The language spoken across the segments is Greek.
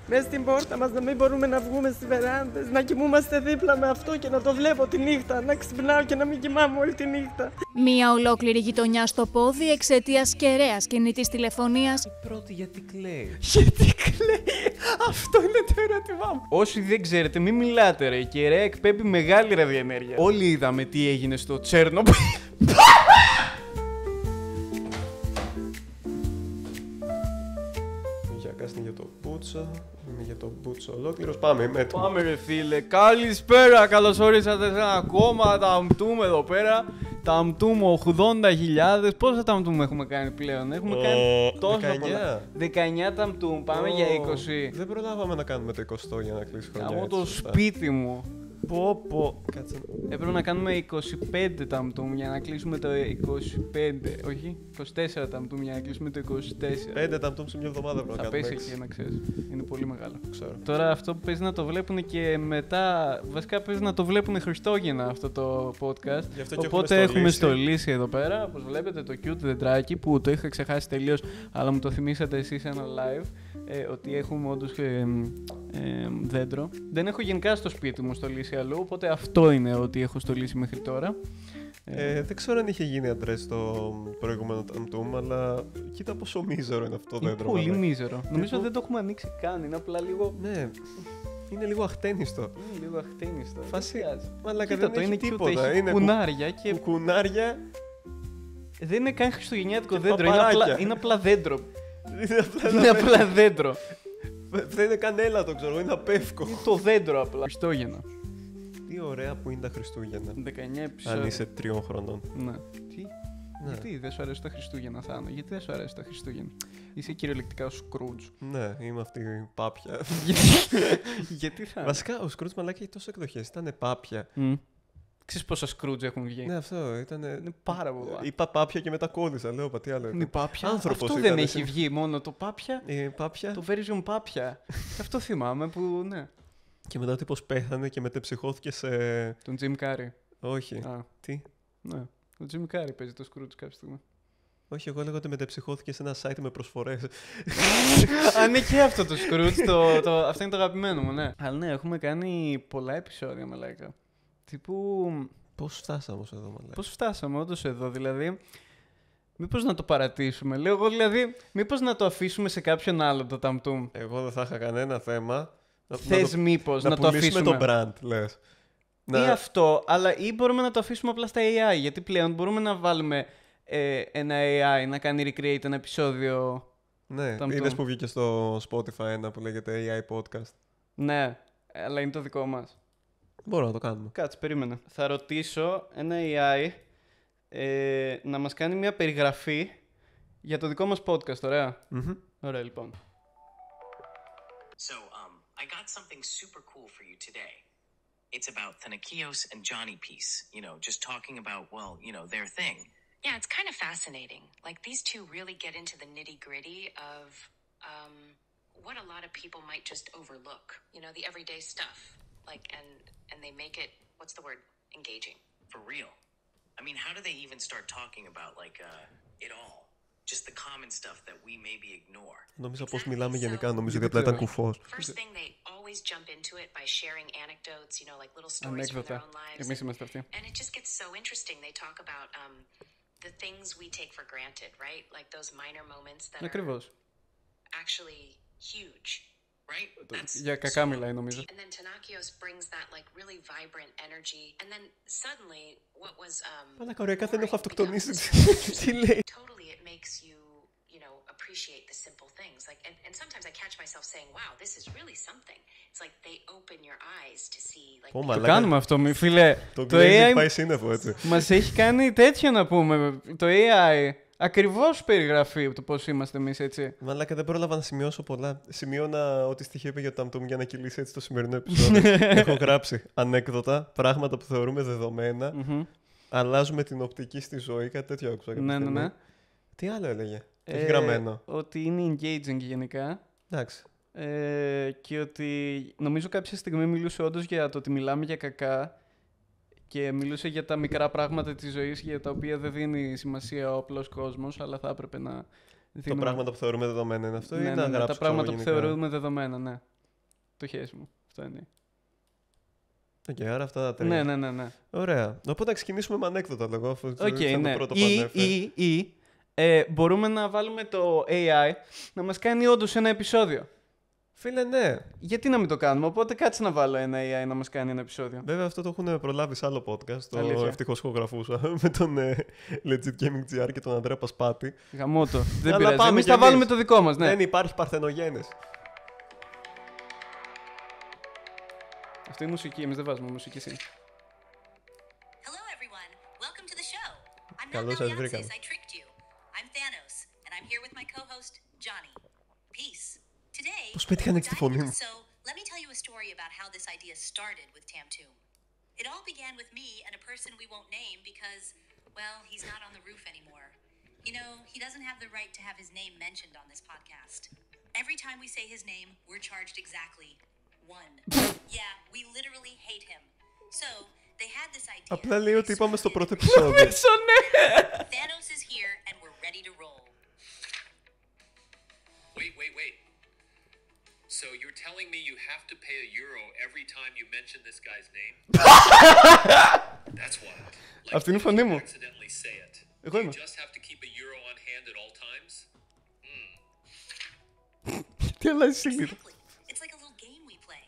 μέσα στην πόρτα μας, να μην μπορούμε να βγούμε στις βεράντες, να κοιμούμαστε δίπλα με αυτό και να το βλέπω τη νύχτα, να ξυπνάω και να μην κοιμάμαι όλη τη νύχτα. Μία ολόκληρη γειτονιά στο πόδι εξαιτίας κεραίας κινητής τηλεφωνίας. Η πρώτη γιατί κλαίει. Γιατί κλαίει, αυτό είναι το ερώτημά μου. Όσοι δεν ξέρετε, μην μιλάτε ρε, η κεραία εκπέμπει μεγάλη ραδιενέργεια. Όλοι είδαμε τι έγινε στο Τσέρνομπιλ. Είναι για το Μπούτσο, είναι για το Μπούτσο ολόκληρος. Πάμε, είμαι έτοιμο. Πάμε ρε φίλε, καλησπέρα, καλώς όρισατε σε ένα ακόμα ταμτούμ εδώ πέρα. Ταμτούμ 80.000, πόσα ταμτούμ έχουμε κάνει πλέον, έχουμε κάνει τόσο 19. πολλά. 19 ταμτούμ, πάμε για 20. Δεν προλάβαμε να κάνουμε το 20 για να κλείσει χρονιά. Κάνω έτσι, το σωστά. σπίτι μου. Πω, κάτσε. Έπρεπε να κάνουμε 25 ταμτούμ για να κλείσουμε το 25, όχι, 24 ταμτούμ για να κλείσουμε το 24. 5 ταμτούμ σε μια εβδομάδα πρέπει να Θα κάνουμε. πέσει εκεί να ξέρεις, είναι πολύ μεγάλο. Ξέρω. Τώρα αυτό που παίζει να το βλέπουν και μετά, βασικά παίζει να το βλέπουν Χριστόγεννα αυτό το podcast. Γι' αυτό και Οπότε έχουμε στολίσει. στολίσει εδώ πέρα, όπως βλέπετε το cute δεντράκι που το είχα ξεχάσει τελείως, αλλά μου το θυμήσατε εσείς ένα live, ότι έχουμε όντως δέντρο. Δεν έχω γενικά στο σπίτι μου στολίσει αλλού, οπότε αυτό είναι ότι έχω στολίσει μέχρι τώρα. Δεν ξέρω αν είχε γίνει αντρές στο προηγούμενο ταμτούμ, αλλά κοίτα πόσο μίζερο είναι αυτό το Είναι δέντρο. πολύ μαλάκα. μίζερο. Νομίζω δεν το έχουμε ανοίξει καν, είναι απλά λίγο... Ναι, είναι λίγο αχτένιστο. Είναι λίγο αχτένιστο. Φάση, Δεν πειράζει. μαλάκα, Κοίτα δεν το, έχει είναι cute, τίποτα. έχει Είναι κουνάρια και κουνάρια. δεν είναι καν χριστουγεννιάτικο Και δέντρο, παπαράκια. είναι απλά δέντρο. Είναι απλά Είναι απλά δέντρο. Δεν είναι καν έλατο, ξέρω, είναι απεύκο. Είναι το δέντρο απλά. Χριστούγεννα. Τι ωραία που είναι τα Χριστούγεννα. 19 επεισόδια. Αν είσαι 3 χρονών. Ναι. Τι? Ναι. Γιατί δεν σου αρέσουν τα Χριστούγεννα, Θάνο? Γιατί δεν σου αρέσουν τα Χριστούγεννα? Είσαι κυριολεκτικά ο Σκρούτζ. Ναι, είμαι αυτή η πάπια. Γιατί θα. Βασικά, ο Σκρούτζ μαλάκα έχει τόσες εκδοχές. Ήτανε πάπια. Ξέρεις πόσα Σκρούτζ έχουν βγει? Ναι, αυτό ήταν. Είναι πάρα πολλά. Είπα πάπια και μετά κόλλησα. Λέω, τι άλλο. Είναι η Πάπια. Άνθρωπος Αυτό ήταν, δεν εσύ. έχει βγει, μόνο το Πάπια. Πάπια. Το version Πάπια. Αυτό θυμάμαι που, ναι. Και μετά ο τύπος πέθανε και μετεψυχώθηκε σε. Τον Jim Carrey. Όχι. Α, Τι. ναι. Ο Jim Carrey παίζει το Scrooge κάποια στιγμή. Όχι, εγώ έλεγα ότι μετεψυχώθηκε σε ένα site με προσφορές. Α, ναι, και αυτό το Scrooge. Αυτό είναι το αγαπημένο μου, ναι. Αλλά ναι, έχουμε κάνει πολλά επεισόδια, μαλάκα. Τύπου. Πώς φτάσαμε όμως εδώ, μαλάκα. Πώς φτάσαμε όντως εδώ, δηλαδή. Μήπως να το παρατήσουμε. Λέω εγώ, δηλαδή, μήπως να το αφήσουμε σε κάποιον άλλο το ταμτούμ. Εγώ δεν θα είχα κανένα θέμα. Θες μήπως να το πουλήσουμε αφήσουμε. το brand, λες. Ή αυτό, αλλά ή μπορούμε να το αφήσουμε απλά στα AI. Γιατί πλέον μπορούμε να βάλουμε ένα AI να κάνει recreate ένα επεισόδιο. Ναι, ταμτούμ. είδες που βγήκε στο Spotify ένα που λέγεται AI podcast. Ναι, αλλά είναι το δικό μας. Μπορώ να το κάνουμε. Κάτσε, περίμενε. Θα ρωτήσω ένα AI να μας κάνει μια περιγραφή για το δικό μας podcast, ωραία. Ωραία, λοιπόν. So, I got something super cool for you today. It's about Thanakios and Johnny Piece, you know, just talking about, well, you know, their thing. Yeah, it's kind of fascinating. Like, these two really get into the nitty-gritty of what a lot of people might just overlook. You know, the everyday stuff. Like, and they make it, what's the word, engaging. For real. I mean, how do they even start talking about, like, it all? Just the common stuff that we maybe ignore. Νομίζω πως Exactly. μιλάμε So- γενικά, νομίζω ότι απλά ήταν κουφός. First thing, they always jump into it by sharing anecdotes, you know, like little stories from Ανέκδοτα. their own lives. Εμείς είμαστε αυτοί. And it just gets so interesting. They talk about the things we take for granted, right? Like those minor moments that are Ακριβώς. actually huge. Right? That's Για κακά μιλάει, νομίζω. And then Tanakios brings that like really vibrant energy. And then suddenly what was Μαλάκα, ωριακά δεν έχω boring αυτοκτονήσει. becomes Τι λέει. totally it makes you, you know, appreciate the simple things. Like and sometimes I catch myself saying, wow, this is really something. It's like they open your eyes to see like Πω, Το μαλάκα, κάνουμε αυτό, μη φίλε. Το Το Glazing AI πάει σύννεφο, έτσι. μας έχει κάνει τέτοιο να πούμε. Το AI ακριβώς περιγραφεί το πώς είμαστε εμείς, έτσι. Μαλάκα, δεν πρόλαβα να σημειώσω πολλά. Σημείωνα ό,τι στοιχείο είπε για το ταμτούμ για να κυλήσει έτσι το σημερινό επεισόδιο. Έχω γράψει ανέκδοτα, πράγματα που θεωρούμε δεδομένα. Αλλάζουμε την οπτική στη ζωή, κάτι τέτοιο άκουσα. κάποια Ναι, ναι, στιγμή. ναι. Τι άλλο έλεγε. Το έχει γραμμένο. Ότι είναι engaging γενικά. Εντάξει. Και ότι νομίζω κάποια στιγμή μιλούσε όντως για το ότι μιλάμε για κακά και μιλούσε για τα μικρά πράγματα της ζωής για τα οποία δεν δίνει σημασία ο απλός κόσμος, αλλά θα έπρεπε να Το δίνουμε... πράγματα που θεωρούμε δεδομένα είναι αυτό ή Ναι, να ναι, γράψω τα πράγματα που γενικά? θεωρούμε δεδομένα, ναι. Το χέρι μου. Αυτό είναι. Οκ, άρα αυτά τα τρία. Ναι. Ωραία. Οπότε να ξεκινήσουμε με ανέκδοτα λίγο. Οκ, ναι. Το πρώτο που Ή μπορούμε να βάλουμε το AI να μας κάνει όντως ένα επεισόδιο. Φίλε, ναι. Γιατί να μην το κάνουμε, οπότε κάτσε να βάλω ένα AI να μας κάνει ένα επεισόδιο. Βέβαια αυτό το έχουν προλάβει σε άλλο podcast. Το Αλήθεια. ευτυχώς ηχογραφούσα με τον Legit Gaming GR και τον Ανδρέα Πασπάτη. Γαμώτο. Δεν Αλλά πειράζει. πάμε Εμείς κι θα εμείς. βάλουμε το δικό μας, ναι. Δεν υπάρχει παρθενογένες. Αυτή είναι η μουσική, εμείς δεν βάζουμε μουσική εσύ. Hello, everyone. Welcome to the show. I'm not Καλώς σας Melianthes. βρήκαμε. I tricked you. I'm Thanos, and I'm here with my co-host Johnny. Peace. Today, Πώς πέτυχα να έχεις τη φωνή μου. So, let me tell you a story about how this idea started with Tamtoom. It all began with me and a person we won't name because, well, he's not on the roof anymore. You know, he doesn't have the right to have his name mentioned on this podcast. Every time we say his name, we're charged exactly 1. Yeah, we literally hate him. So, they had this idea. Απλά λέει ότι They είπαμε στο started πρώτο it. επεισόδιο. Thanos is here and we're ready to roll. Wait. So you're telling me you have to pay €1 every time you mention this guy's name? That's wild. Like, Αυτή είναι η φωνή μου. accidentally say it. Εγώ You είμαι. just have to keep €1 on hand at all times? Τι αλλάζει συνήθως. Exactly. It's like a little game we play.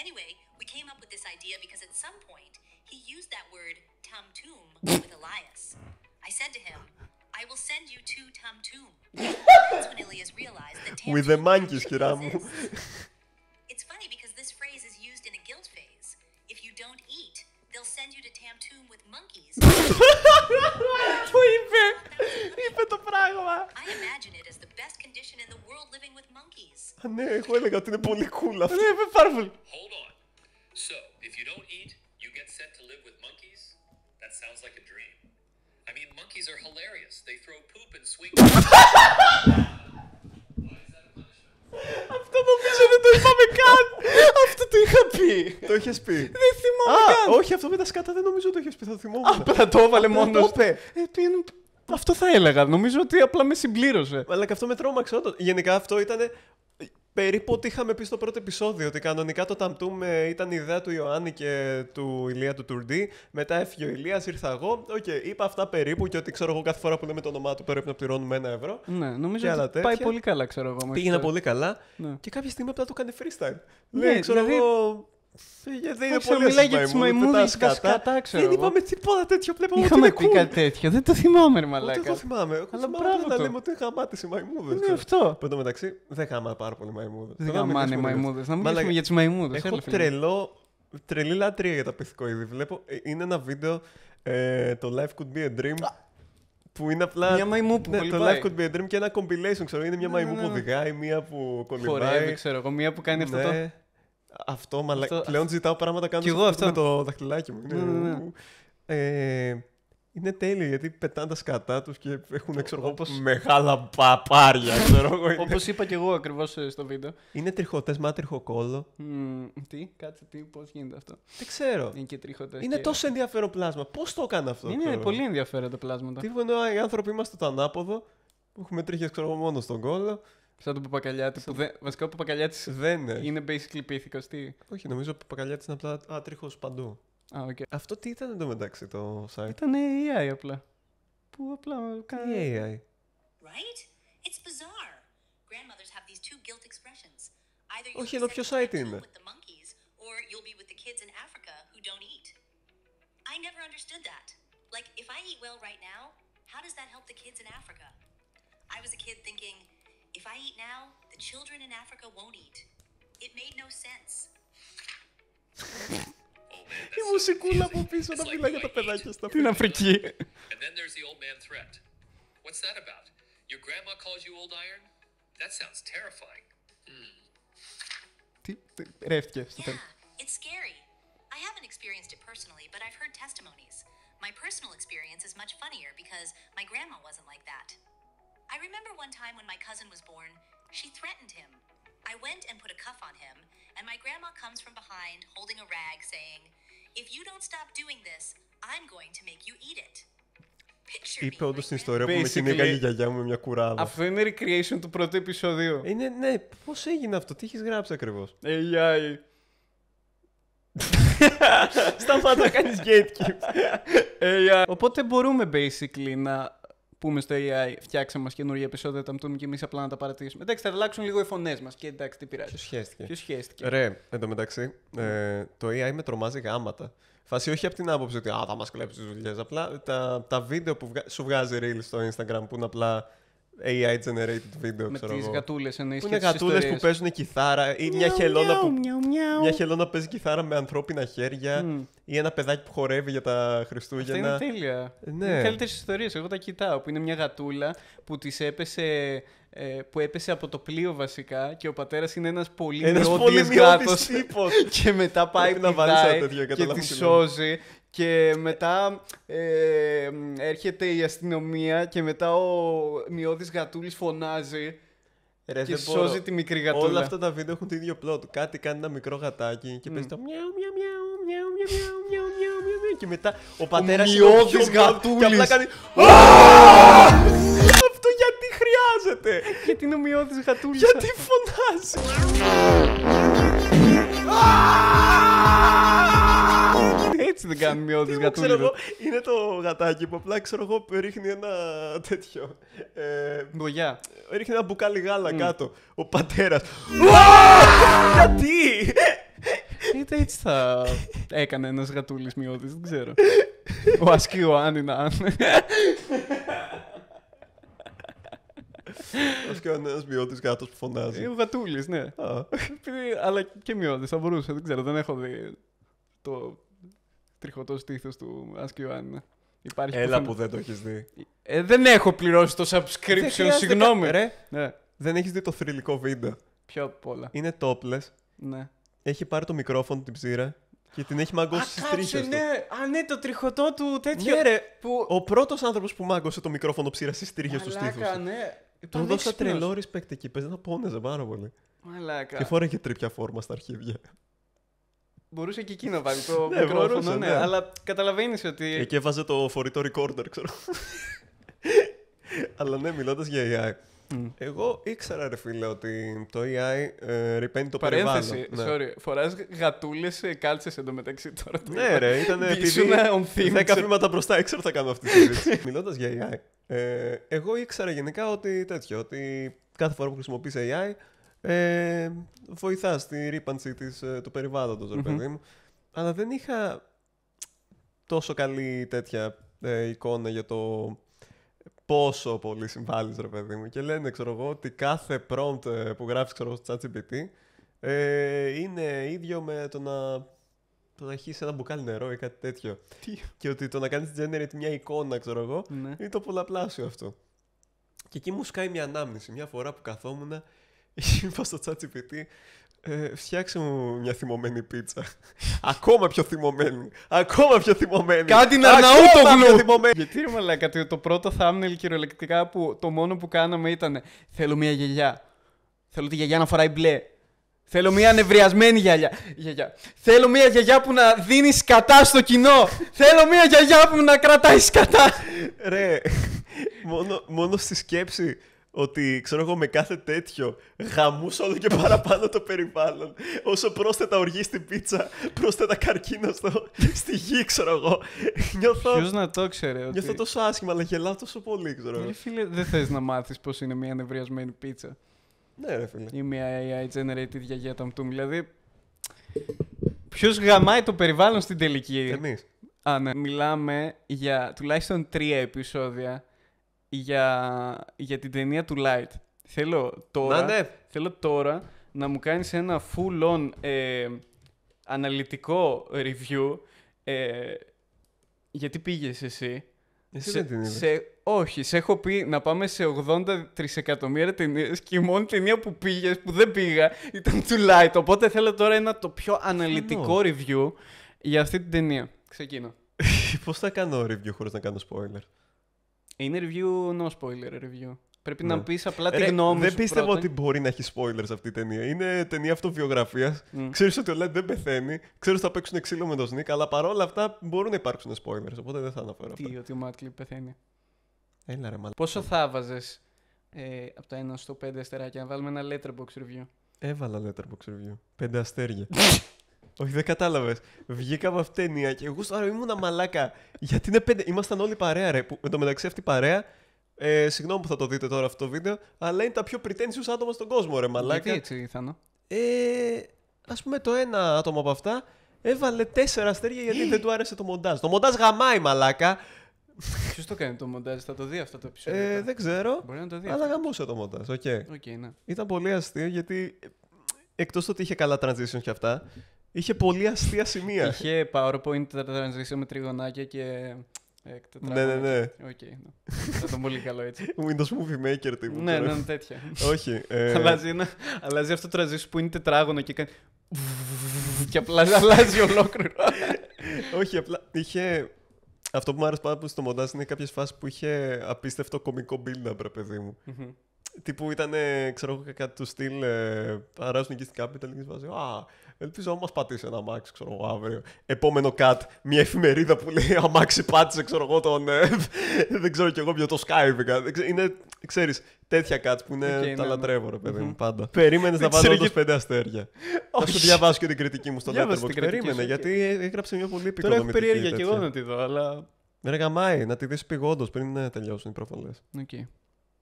Anyway, we came up with this idea because at some point he used that word Tamtoom with Elias. I said to him, I will send you to Tamtoom. That's when Elias realized that Tamtoom With the monkeys, actually κυρά μου. exists. It's funny because this phrase is used in a guilt phase. If you don't eat, they'll send you to Tamtoom with monkeys. Το είπε. Είπε το πράγμα. I imagine it as the best condition in the world living with monkeys. Α, ναι, εγώ έλεγα ότι είναι πολύ cool αυτό. Ναι, είπε πάρα πολύ. Hold on. So, if you don't eat, you get sent to live with monkeys? That sounds like a dream. I mean, monkeys are hilarious. They throw poop and swing. Αυτό νομίζω δεν το είπαμε καν. Αυτό το είχα πει. Το είχες πει. Δεν θυμάμαι καν. Όχι, αυτό με τα σκάτα δεν νομίζω το είχες πει. Θα θυμόμουν. Απλά το έβαλε Απλά μόνος το του. είπε. Αυτό θα έλεγα. Νομίζω ότι απλά με συμπλήρωσε. Αλλά και αυτό με τρόμαξε όντως. Γενικά αυτό ήταν περίπου ό,τι είχαμε πει στο πρώτο επεισόδιο. Ότι κανονικά το Tamtoom ήταν η ιδέα του Ιωάννη και του Ηλία του Τουρντί. Μετά έφυγε ο Ηλίας, ήρθα εγώ. Είπα αυτά περίπου και ότι ξέρω εγώ κάθε φορά που λέμε το όνομά του πρέπει να πληρώνουμε €1. Ναι, νομίζω Και άλλα ότι τέτοια. πάει πολύ καλά, ξέρω εγώ. μέχρι Πήγαινε τώρα. πολύ καλά. Ναι. Και κάποια στιγμή απλά το έκανε freestyle. Ναι, Ναι, ξέρω δηλαδή- εγώ. Δεν είναι ξέρω, πολύ μιλάει για τις μαϊμούδες, μαϊμούδες, πετά τα σκατά, ξέρω Δεν εγώ. είπαμε τίποτα τέτοιο. Βλέπαμε ότι Είχαμε είναι πει cool. κάτι τέτοιο. Δεν το θυμάμαι, ρε Ούτε μαλάκα. το θυμάμαι. Εγώ Αλλά θυμάμαι μπράβο να του. λέμε ότι είναι γαμάτες οι μαϊμούδες. Ναι, αυτό. Εν τω μεταξύ δεν γαμά πάρα πολύ μαϊμούδες. Δεν Τώρα να γαμάνε οι μιλήσουμε λίγο. μαϊμούδες. Να Μαλάκα, μιλήσουμε για τις μαϊμούδες. Έχω Έλα, φίλε. τρελή λατρεία για τα πυθικοειδή. Βλέπω, είναι ένα βίντεο, το Life Could Be a Dream, που είναι απλά. Μια μαϊμού που ναι, το κολυμπάει. Life Could Be a Dream και ένα compilation, ξέρω. Είναι μια μαϊμού ναι, που ναι. οδηγάει, μία που Χορεύει, κολυμπάει. ξέρω εγώ. Μία που κάνει αυτό το. Ναι. Αυτό, μαλάκα. Αυτό- Πλέον ζητάω πράγματα Κι εγώ κάνοντας αυτό. με το δαχτυλάκι μου. Ναι. Είναι τέλειο γιατί πετάνε τα σκατά τους και έχουν ξέρω εγώ, Όπως- μεγάλα παπάρια. Ξέρω εγώ. Είναι- Όπως είπα και εγώ ακριβώς στο βίντεο. Είναι τριχωτές μα τριχοκόλλο. Κάτσε, πώς γίνεται αυτό. Δεν ξέρω. Είναι και τρίχωτες. Είναι και- τόσο ενδιαφέρον πλάσμα. Πώς το έκανε αυτό. Είναι ξέρω. πολύ ενδιαφέροντα πλάσματα. Τι εννοώ, οι άνθρωποι είμαστε το ανάποδο. Που έχουμε τρίχες ξέρω εγώ, μόνο στον κόλλο. Σαν τον Παπακαλιάτη. Βασικά ο Παπακαλιάτης Δεν είναι. είναι basically πίθηκος. Τι. Όχι, νομίζω ότι ο Παπακαλιάτης είναι απλά άτριχος παντού. Α, οκ. Αυτό τι ήταν εντωμεταξύ το site. Ήταν AI απλά. Που απλά Τι κάνει. AI. Right? It's bizarre. Grandmothers have these two guilt expressions. Either Όχι, you'll ενώ be ποιο sent to site Tamtoom είναι. with the monkeys, or you'll be with the kids in Africa who don't eat. I never understood that. Like, if I eat well right now, how does that help the kids in Africa? I was a kid thinking, if I eat now, the children in Africa won't eat. It made no sense. Oh man, Η that's so μουσικούλα από confusing. πίσω It's να like, μιλάει do για τα I eat? παιδάκια στα Την Αφρική. And then there's the old man threat. What's that about? Your grandma calls you old iron? That sounds terrifying. Τι. Ρεύτηκε στο τέλος. Yeah, it's scary. I haven't experienced it personally, but I've heard testimonies. My personal experience is much funnier because my grandma wasn't like that. I remember one time when my cousin was born, she threatened him. I went and put a cuff on him, and my grandma comes from behind holding a rag saying, "If you don't stop doing this, I'm going to make you eat it." Είπε όντως την ιστορία που με κυνήγαγε η γιαγιά μου με μια κουράδα. Αυτό είναι recreation του πρώτου επεισοδίου. Είναι, ναι, πώς έγινε αυτό, τι έχεις γράψει ακριβώς? AI. Σταμάτα να κάνεις gatekeep. AI. Οπότε μπορούμε basically να πούμε στο AI, φτιάξε μας καινούργια επεισόδια Ταμτούμ και εμείς απλά να τα παρατηρήσουμε. Εντάξει, θα αλλάξουν λίγο οι φωνές μας και εντάξει, τι πειράζει. Ποιος σχέστηκε. Ρε, εν τω μεταξύ, το AI με τρομάζει γάματα. Φάση όχι από την άποψη ότι θα μας κλέψει τις δουλειές. Απλά τα βίντεο που σου βγάζει Reels στο Instagram που είναι απλά AI generated video, με ξέρω τις εγώ. γατούλες εννοείς. Που είναι γατούλες που παίζουν κιθάρα ή μια χελώνα που παίζει κιθάρα με ανθρώπινα χέρια ή ένα παιδάκι που χορεύει για τα Χριστούγεννα. Αυτά είναι τέλεια. Ναι. Είναι καλύτερες ιστορίες. Εγώ τα κοιτάω. Που είναι μια γατούλα που της έπεσε. Που έπεσε από το πλοίο βασικά και ο πατέρας είναι ένας πολύ μειώδης γάτος και μετά πάει και τη σώζει και μετά έρχεται η αστυνομία και μετά ο μειώδης γατούλης φωνάζει και σώζει τη μικρή γατούλα. Όλα αυτά τα βίντεο έχουν το ίδιο plot. Κάτι κάνει ένα μικρό γατάκι και παίζει το μιαου μιαου μιαου μιαου μιαου και μετά ο πατέρας είναι ο πιο γατούλης και απλά κάνει αυτό γιατί χρειάζεται? Γιατί είναι ο μειώδης γατούλης. Γιατί φωνάζει? Έτσι δεν κάνουν μειώδης γατούλης. Είναι το γατάκι που απλά ξέρω εγώ ρίχνει ένα τέτοιο. Μπογιά. Ρίχνει ένα μπουκάλι γάλα κάτω. Ο πατέρας. Γιατί? Έτσι θα έκανε ένας γατούλης μειώδης, δεν ξέρω. Ο Ασκιωάν είναι αν. Ας και ένας μειώδης γάτος που φωνάζει. Ο γατούλης, ναι. Αλλά και μειώδης, θα μπορούσε, δεν ξέρω, δεν έχω δει το τριχωτό στήθος του Ασκιωάν. Έλα που δεν το έχεις δει. Δεν έχω πληρώσει το subscription, συγγνώμη. Ρε, ναι. Δεν έχεις δει το θρυλικό βίντεο? Ποιο απ' όλα? Είναι topless. Ναι. Έχει πάρει το μικρόφωνο την ψήρα και την έχει μαγκώσει στις τρίχες του. Ναι. Α, ναι, το τριχωτό του τέτοιο. Ναι, ρε, που... ο πρώτος άνθρωπος που μάγκωσε το μικρόφωνο ψήρα στις τρίχες του στήθους. Ναι. Του δώσα τρελό respect εκεί, παίζει να πόνεζε πάρα πολύ. Μαλάκα. Και φόραγε τρίπια φόρμα στα αρχίδια. Μπορούσε και εκεί να βάλει το μικρόφωνο, μπορούσε, ναι. Αλλά καταλαβαίνεις ότι... Εκεί έβαζε το φορητό recorder, ξέρω. Αλλά ναι, μιλώντας για AI. Εγώ ήξερα, ρε φίλε, ότι το AI ρηπαίνει το περιβάλλον. Sorry, φοράς γατούλες κάλτσες εντωμεταξύ τώρα. Ναι, ρε, ήταν επειδή 10 βήματα μπροστά ήξερα θα κάνω αυτή τη συζήτηση. Μιλώντας για AI, εγώ ήξερα γενικά ότι τέτοιο, ότι κάθε φορά που χρησιμοποιείς AI βοηθά στη ρύπανση του περιβάλλοντος, ρε παιδί μου. Αλλά δεν είχα τόσο καλή τέτοια εικόνα για το πόσο πολύ συμβάλλεις, ρε παιδί μου. Και λένε, ξέρω εγώ, ότι κάθε prompt που γράφεις, ξέρω εγώ, στο ChatGPT είναι ίδιο με το να έχεις ένα μπουκάλι νερό ή κάτι τέτοιο. Και ότι το να κάνεις generate μια εικόνα, ξέρω εγώ, είναι το πολλαπλάσιο αυτό. Και εκεί μου σκάει μια ανάμνηση. Μια φορά που καθόμουν, είπα στο ChatGPT, φτιάξε μου μια θυμωμένη πίτσα. Ακόμα πιο θυμωμένη. Κάτι να Αρναούτογλου. Γιατί ρε μαλάκα, το πρώτο thumbnail κυριολεκτικά που το μόνο που κάναμε ήταν θέλω μια γιαγιά. Θέλω τη γιαγιά να φοράει μπλε. Θέλω μια ανευριασμένη γιαγιά. Θέλω μια γιαγιά που να δίνει σκατά στο κοινό. Θέλω μια γιαγιά που να κρατάει σκατά. Ρε, μόνο στη σκέψη ότι, ξέρω εγώ, με κάθε τέτοιο γαμούσε όλο και παραπάνω το περιβάλλον. Όσο πρόσθετα οργή στην πίτσα, πρόσθετα καρκίνο στη γη, ξέρω εγώ. Ποιος να το ξέρει. Νιώθω τόσο άσχημα, αλλά γελάω τόσο πολύ, ξέρω εγώ. Φίλε, δεν θες να μάθεις πώς είναι μια ανεβριασμένη πίτσα. Ναι, ρε φίλε. Ή μια AI generated γιαγιά Ταμτούμ. Δηλαδή, ποιος γαμάει το περιβάλλον στην τελική? Εμείς. Α, ναι. Μιλάμε για τουλάχιστον 3 επεισόδια για την ταινία του Light. Θέλω τώρα να μου κάνεις ένα full-on αναλυτικό review. Γιατί πήγες εσύ? Εσύ δεν την είδες. Όχι, σε έχω πει να πάμε σε 80 τρισεκατομμύρια ταινίες και η μόνη ταινία που πήγες, που δεν πήγα, ήταν του Light. Οπότε θέλω τώρα το πιο αναλυτικό review για αυτή την ταινία. Ξεκίνω. Πώς θα κάνω review χωρίς να κάνω spoiler? Είναι review, no spoiler review. Πρέπει να πεις απλά τη γνώμη σου. Δεν πίστευα πρώτα. ότι μπορεί να έχει spoilers αυτή η ταινία. Είναι ταινία αυτοβιογραφίας. Ξέρεις ότι ο Light δεν πεθαίνει. Ξέρεις ότι θα παίξουν ξύλο με τον Sneak. Αλλά παρόλα αυτά μπορούν να υπάρξουν spoilers. Οπότε δεν θα αναφέρω. Τι, ότι ο Matt Clip πεθαίνει? Έλα ρε μαλάκα. Πόσο θα βάζες από το 1 στο 5 αστεράκια, να βάλουμε ένα letterbox review? Έβαλα letterbox review. 5 αστέρια. Όχι, δεν κατάλαβες. Βγήκα από αυτήν την ταινία και εγώ τώρα ήμουνα μαλάκα. Γιατί είναι 5. Ήμασταν όλοι παρέα, ρε. Που, εν τω μεταξύ αυτή η παρέα. Συγγνώμη που θα το δείτε τώρα αυτό το βίντεο, αλλά είναι τα πιο pretentious άτομα στον κόσμο, ρε μαλάκα. Γιατί έτσι, Θάνο? Ας πούμε το ένα άτομο από αυτά έβαλε 4 αστέρια γιατί δεν του άρεσε το μοντάζ. Το μοντάζ γαμάει, μαλάκα. Ποιος το κάνει το μοντάζ, θα το δει αυτό το επεισόδιο? Δεν ξέρω. Μπορεί να το δει. Αλλά γαμούσε το μοντάζ, οκ. Ναι. Ήταν πολύ αστείο γιατί εκτός ότι είχε καλά transitions και αυτά, είχε πολύ αστεία σημεία. Είχε PowerPoint transition με τριγωνάκια και. Ναι. Οκ, ναι. Θα ήταν πολύ καλό έτσι. Windows Movie Maker τύπου. Ναι, τέτοια. Όχι. Αλλάζει αυτό το transition που είναι τετράγωνο και κάνει. Και απλά αλλάζει ολόκληρο. Όχι, απλά είχε. Αυτό που μου άρεσε πάρα πολύ στο μοντάζ είναι κάποιες φάσεις που είχε απίστευτο κωμικό build-up, ρε παιδί μου. Τύπου ήταν, ξέρω εγώ, κάτι του στυλ. Αράζουν εκεί στην Capital και βάζει. Ελπίζω να μας πατήσει ένα αμάξι, ξέρω εγώ, αύριο. Επόμενο cut, μια εφημερίδα που λέει αμάξι πάτησε, ξέρω εγώ, τον. Δεν ξέρω κι εγώ ποιο το Skype. Είναι, ξέρεις, τέτοια cuts που είναι. Τα λατρεύω, ρε παιδί μου, πάντα. Περίμενες να βάλω όντως 5 αστέρια. Θα σου διαβάσω και την κριτική μου στο Letterboxd. Περίμενε, γιατί έγραψε μια πολύ επικοδομητική. Τώρα έχω περιέργεια κι εγώ να τη δω, αλλά. Ρε γαμάει, να τη δεις επειγόντως πριν τελειώσουν οι προβολές.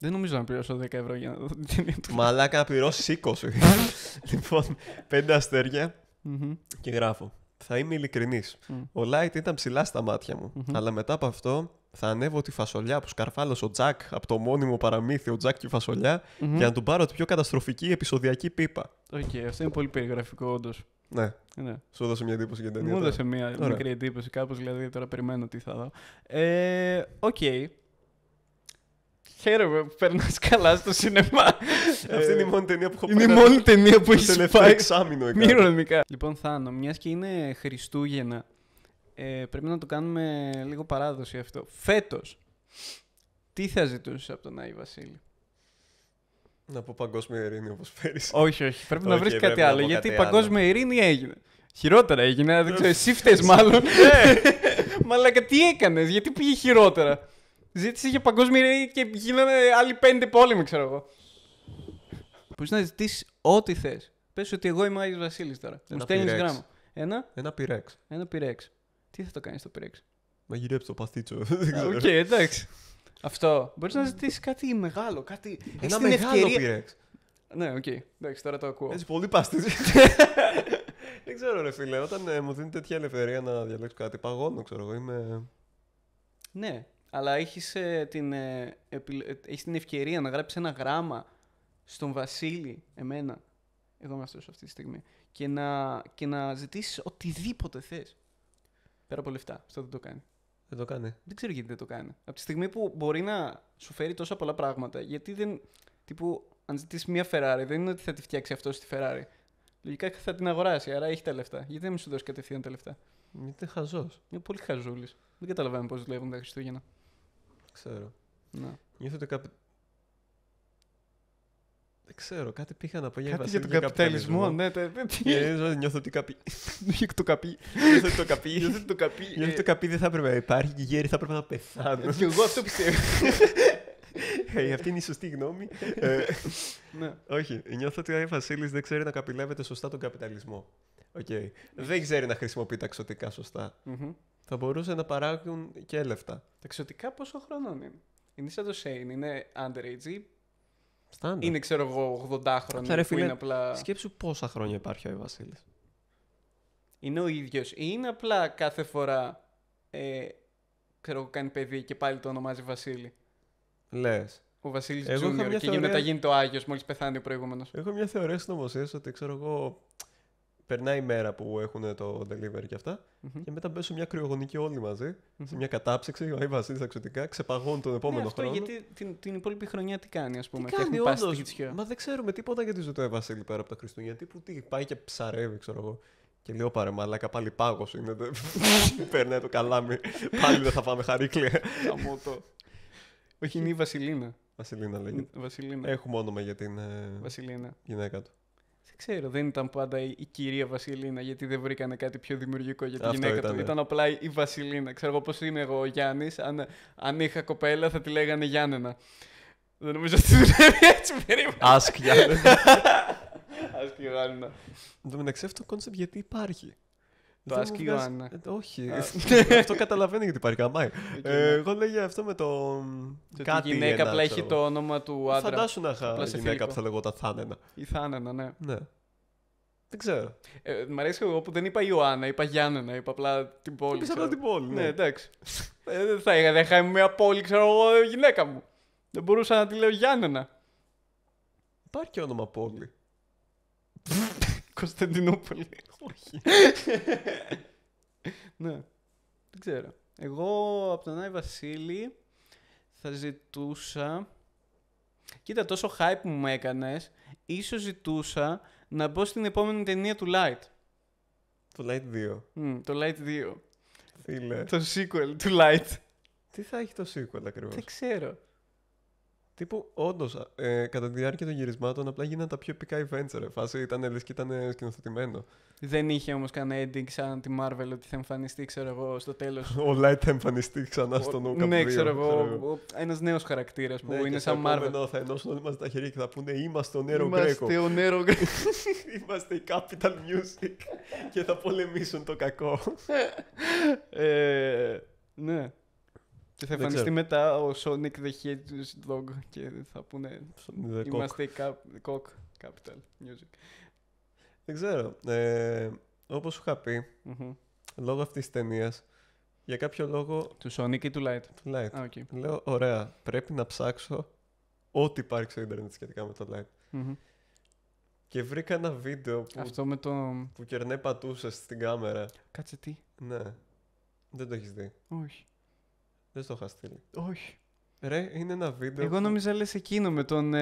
Δεν νομίζω να πληρώσω 10 ευρώ για να δω την ταινία του. Μαλάκα, να πληρώσεις 20. Λοιπόν, 5 αστέρια και γράφω. Θα είμαι ειλικρινής. Ο Light ήταν ψηλά στα μάτια μου. Αλλά μετά από αυτό θα ανέβω τη φασολιά που σκαρφάλωσε ο Τζακ από το μόνιμο παραμύθι, ο Τζακ και η φασολιά, για να του πάρω τη πιο καταστροφική επεισοδιακή πίπα. Αυτό είναι πολύ περιγραφικό, όντως. Ναι. Σου έδωσε μια εντύπωση για την ταινία? Μου έδωσε μια μικρή εντύπωση, κάπως, δηλαδή τώρα περιμένω τι θα δω. Χαίρομαι που περνάς καλά στο σινεμά. Αυτή είναι η μόνη ταινία που έχω Είναι η μόνη ταινία που έχεις πάει εξάμηνο. ηρωνικά. Λοιπόν, Θάνο, μιας και είναι Χριστούγεννα, πρέπει να το κάνουμε λίγο παράδοση αυτό. Φέτος, τι θα ζητούσες από τον Άη Βασίλη? Να πω παγκόσμια ειρήνη όπως πέρυσι. Όχι. Πρέπει να βρεις κάτι άλλο. Γιατί η παγκόσμια ειρήνη έγινε. Χειρότερα έγινε. Δεν ξέρω, εσύ φταίς μάλλον. Μαλάκα, τι έκανες? Γιατί πήγε χειρότερα? Ζήτησε για παγκόσμια ειρήνη και γίνανε άλλοι 5 πόλεμοι, ξέρω εγώ. Μπορείς να ζητήσεις ό,τι θες. Πες ότι εγώ είμαι ο Άγιος Βασίλης τώρα. Μου στέλνεις γράμμα. Ένα πυρέξ. Ένα πυρέξ. Τι θα το κάνεις το πυρέξ? Μαγειρέψει το παθίτσο. Οκ, εντάξει. Αυτό. Μπορείς να ζητήσεις κάτι μεγάλο. Ένα μεγάλο πυρέξ. Ναι, οκ. Εντάξει, τώρα το ακούω. Έτσι, πολύ παστίζει. Δεν ξέρω, ρε φίλε. Όταν μου δίνει τέτοια ελευθερία να διαλέξω κάτι, παγώνω, ξέρω εγώ. Ναι. Αλλά έχεις την ευκαιρία να γράψεις ένα γράμμα στον Βασίλη, εμένα, εγώ είμαι αυτός αυτή τη στιγμή, και να ζητήσεις οτιδήποτε θες. Πέρα από λεφτά. Αυτό δεν το κάνει. Δεν το κάνει. Δεν ξέρω γιατί δεν το κάνει. Από τη στιγμή που μπορεί να σου φέρει τόσα πολλά πράγματα, γιατί δεν. Τύπου, αν ζητήσεις μια Ferrari, δεν είναι ότι θα τη φτιάξει αυτό στη Ferrari. Λογικά θα την αγοράσει, άρα έχει τα λεφτά. Γιατί δεν μου σου δώσει κατευθείαν τα λεφτά? Γιατί είναι χαζός. Είναι πολύ χαζούλης. Δεν καταλαβαίνω πώς δουλεύουν τα Χριστούγεννα. Ξέρω. Να. Νιώθω ότι δεν ξέρω, κάτι πήγα να πω για κάτι για τον καπιταλισμό. Ναι, νιώθω ότι το καπί. Νιώθω ότι το καπί δεν θα έπρεπε να υπάρχει και οι γέροι θα έπρεπε να πεθάνουν. Και εγώ αυτό πιστεύω. Αυτή είναι η σωστή γνώμη. Ναι. Όχι, νιώθω ότι ο Άι Βασίλης δεν ξέρει να καπηλεύεται σωστά τον καπιταλισμό. Δεν ξέρει να χρησιμοποιεί τα εξωτικά σωστά. Θα μπορούσε να παράγουν και λεφτά. Τα εξωτικά πόσο χρονών είναι? Είναι σαν το Shane, είναι underage ή Στάνταρ. Είναι, ξέρω εγώ, 80χρονο που είναι απλά. Σκέψου πόσα χρόνια υπάρχει ο Άι Βασίλης. Είναι ο ίδιος ή είναι απλά κάθε φορά ξέρω εγώ, κάνει παιδί και πάλι το ονομάζει Βασίλη? Λες. Ο Βασίλης Τζούνιορ και μετά γίνεται ο Άγιος μόλις πεθάνει ο προηγούμενος. Έχω μια θεωρία συνωμοσίας ότι ξέρω εγώ. Περνάει η μέρα που έχουν το delivery και αυτά, και μετά μπαίνουν σε μια κρυογονική όλοι μαζί, σε μια κατάψυξη. Ο Άι Βασίλης εξωτικά ξεπαγώνει τον επόμενο χρόνο. Γιατί την υπόλοιπη χρονιά τι κάνει, ας πούμε? Τι κάνει όντως? Μα δεν ξέρουμε τίποτα για τη ζωή του Άι Βασίλη πέρα από τα Χριστούγεννα. Τι πάει και ψαρεύει, ξέρω εγώ. Και λέω πάρε μαλάκα, πάλι πάγος είναι. Περνάει το καλάμι. Πάλι δεν θα πάμε χαρίκλια. Καμώτο. Όχι, είναι η Βασιλίνα. Βασιλίνα λέγεται. Βασιλίνα. Έχουμε όνομα για την Βασιλίνα. Γυναίκα του. Δεν ξέρω, δεν ήταν πάντα η κυρία Βασιλίνα, γιατί δεν βρήκανε κάτι πιο δημιουργικό για τη Αυτό γυναίκα ήτανε. του. Ήταν απλά η Βασιλίνα. Ξέρω εγώ πώς είμαι εγώ ο Γιάννης. Αν είχα κοπέλα θα τη λέγανε Γιάννενα. Δεν νομίζω ότι δουλεύει έτσι περίπου. Ask Γιάννενα. Ask Ιωάννα. Εν τω μεταξύ αυτό το κόνσεπτ γιατί υπάρχει. Το Δεν Ask μου βγάζει- Ιωάννα. Όχι. Αυτό καταλαβαίνει γιατί υπάρχει. Αμάει. Εγώ λέγα αυτό με το. Κάτι η γυναίκα απλά έχει το όνομα του άντρα. Φαντάσου να είχα Απλά σε γυναίκα φιλικό. που θα λεγόταν Θάνενα. Η Θάνενα, ναι. Ναι. Δεν ξέρω. Μ' αρέσει εγώ που δεν είπα Ιωάννα, είπα Γιάννενα, είπα απλά την πόλη. Είπες ξέρω. απλά την πόλη, ναι. Ναι, εντάξει. Δεν θα είχα μια πόλη, ξέρω εγώ, γυναίκα μου. Δεν μπορούσα να τη λέω Γιάννενα. Υπάρχει και όνομα πόλη. Κωνσταντινούπολη. Όχι. Ναι. Δεν ξέρω. Εγώ από τον Άι Βασίλη θα ζητούσα. Κοίτα, τόσο hype που μου έκανες, ίσως ζητούσα να μπω στην επόμενη ταινία του Light. Το Light 2. Το Light 2. Φίλε. Το sequel του Light. Τι θα έχει το sequel ακριβώς. Δεν ξέρω. Τύπου, όντως, κατά τη διάρκεια των γυρισμάτων απλά γίνανε τα πιο επικά events, ρε. Φάση ήταν λες και ήταν σκηνοθετημένο. Δεν είχε όμως κανένα ending σαν τη Marvel ότι θα εμφανιστεί, ξέρω εγώ, στο τέλος. Ο Light θα εμφανιστεί ξανά στον Όκα. Ναι, ξέρω εγώ. Ένας νέος χαρακτήρας που είναι σαν Marvel. Θα ενώσουν όλοι μαζί τα χέρια και θα πούνε είμαστε ο Νέρο Είμαστε Γκρέκο. ο Νέρο Γκρέκο. Είμαστε η Capital Music και θα πολεμήσουν το κακό. Ναι. Και θα Δεν εμφανιστεί ξέρω. μετά ο Sonic the Hedgehog και θα πούνε The Cock. είμαστε η Cock Capital Music. Δεν ξέρω. Όπως σου είχα πει, Μμμ. λόγω αυτής της ταινίας, για κάποιο λόγο Του Sonic ή του Light. του Light. Α, οκ. Λέω, ωραία, πρέπει να ψάξω ό,τι υπάρχει στο ίντερνετ σχετικά με το Light. Μμμ. Και βρήκα ένα βίντεο Αυτό με το... που κερνέ πατούσες στην κάμερα. Κάτσε τι. Ναι. Δεν το έχεις δει. Όχι. Δεν στο είχα στείλει. Όχι. Ρε, είναι ένα βίντεο. Εγώ νόμιζα λες εκείνο με τον...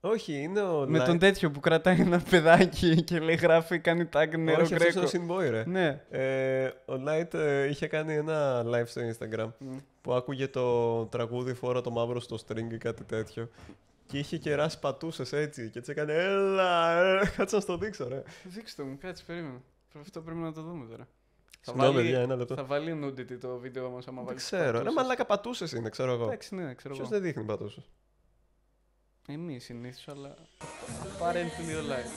Όχι, είναι ο με Light. τον τέτοιο που κρατάει ένα παιδάκι και λέει γράφει, κάνει tag Νέρο Όχι, αυτός Γκρέκο. είναι ο Synboy, ρε. Ναι. Ο Light είχε κάνει ένα live στο Instagram που άκουγε το τραγούδι «Φόρα το μαύρο στο string» ή κάτι τέτοιο. Και είχε κεράσει πατούσες έτσι. Και έτσι έκανε «Έλα, κάτσε να στο δείξω, ρε». Δείξτε μου, κάτσε, περίμενα. Αυτό πρέπει να το δούμε τώρα. Συγγνώμη, παιδιά, ένα λεπτό. Θα βάλει nudity το βίντεο μας άμα Δεν βάλει. ξέρω. Ρε, μαλάκα πατούσες είναι, ξέρω εγώ. Εντάξει, ναι, ξέρω Ποιος εγώ. δεν δείχνει πατούσες. Εμείς συνήθως, αλλά apparently live.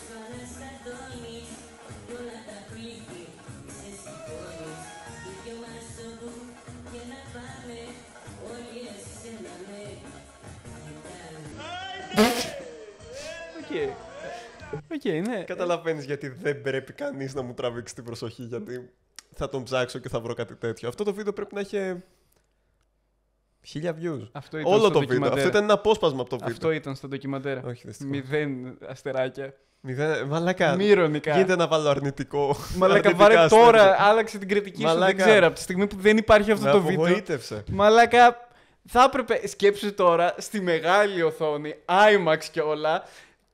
Οκ, ναι. Καταλαβαίνεις γιατί δεν πρέπει κανείς να μου τραβήξει την προσοχή, γιατί θα τον ψάξω και θα βρω κάτι τέτοιο. Αυτό το βίντεο πρέπει να έχει 1000 views. Αυτό ήταν Όλο στο το βίντεο. ντοκιμαντέρ. Αυτό ήταν ένα απόσπασμα από το βίντεο. Αυτό ήταν στο ντοκιμαντέρ. Όχι, δυστυχώς. 0 αστεράκια. Μαλάκα. Μη ειρωνικά. Γίνεται να βάλω αρνητικό. Μαλάκα, αρνητικά βάρε αστέρια. τώρα, άλλαξε την κριτική σου. Δεν Μαλάκα. ξέρω, από τη στιγμή που δεν υπάρχει αυτό Με το βίντεο. απογοήτευσε. Μαλάκα, θα έπρεπε, σκέψου τώρα, στη μεγάλη οθόνη, IMAX και όλα,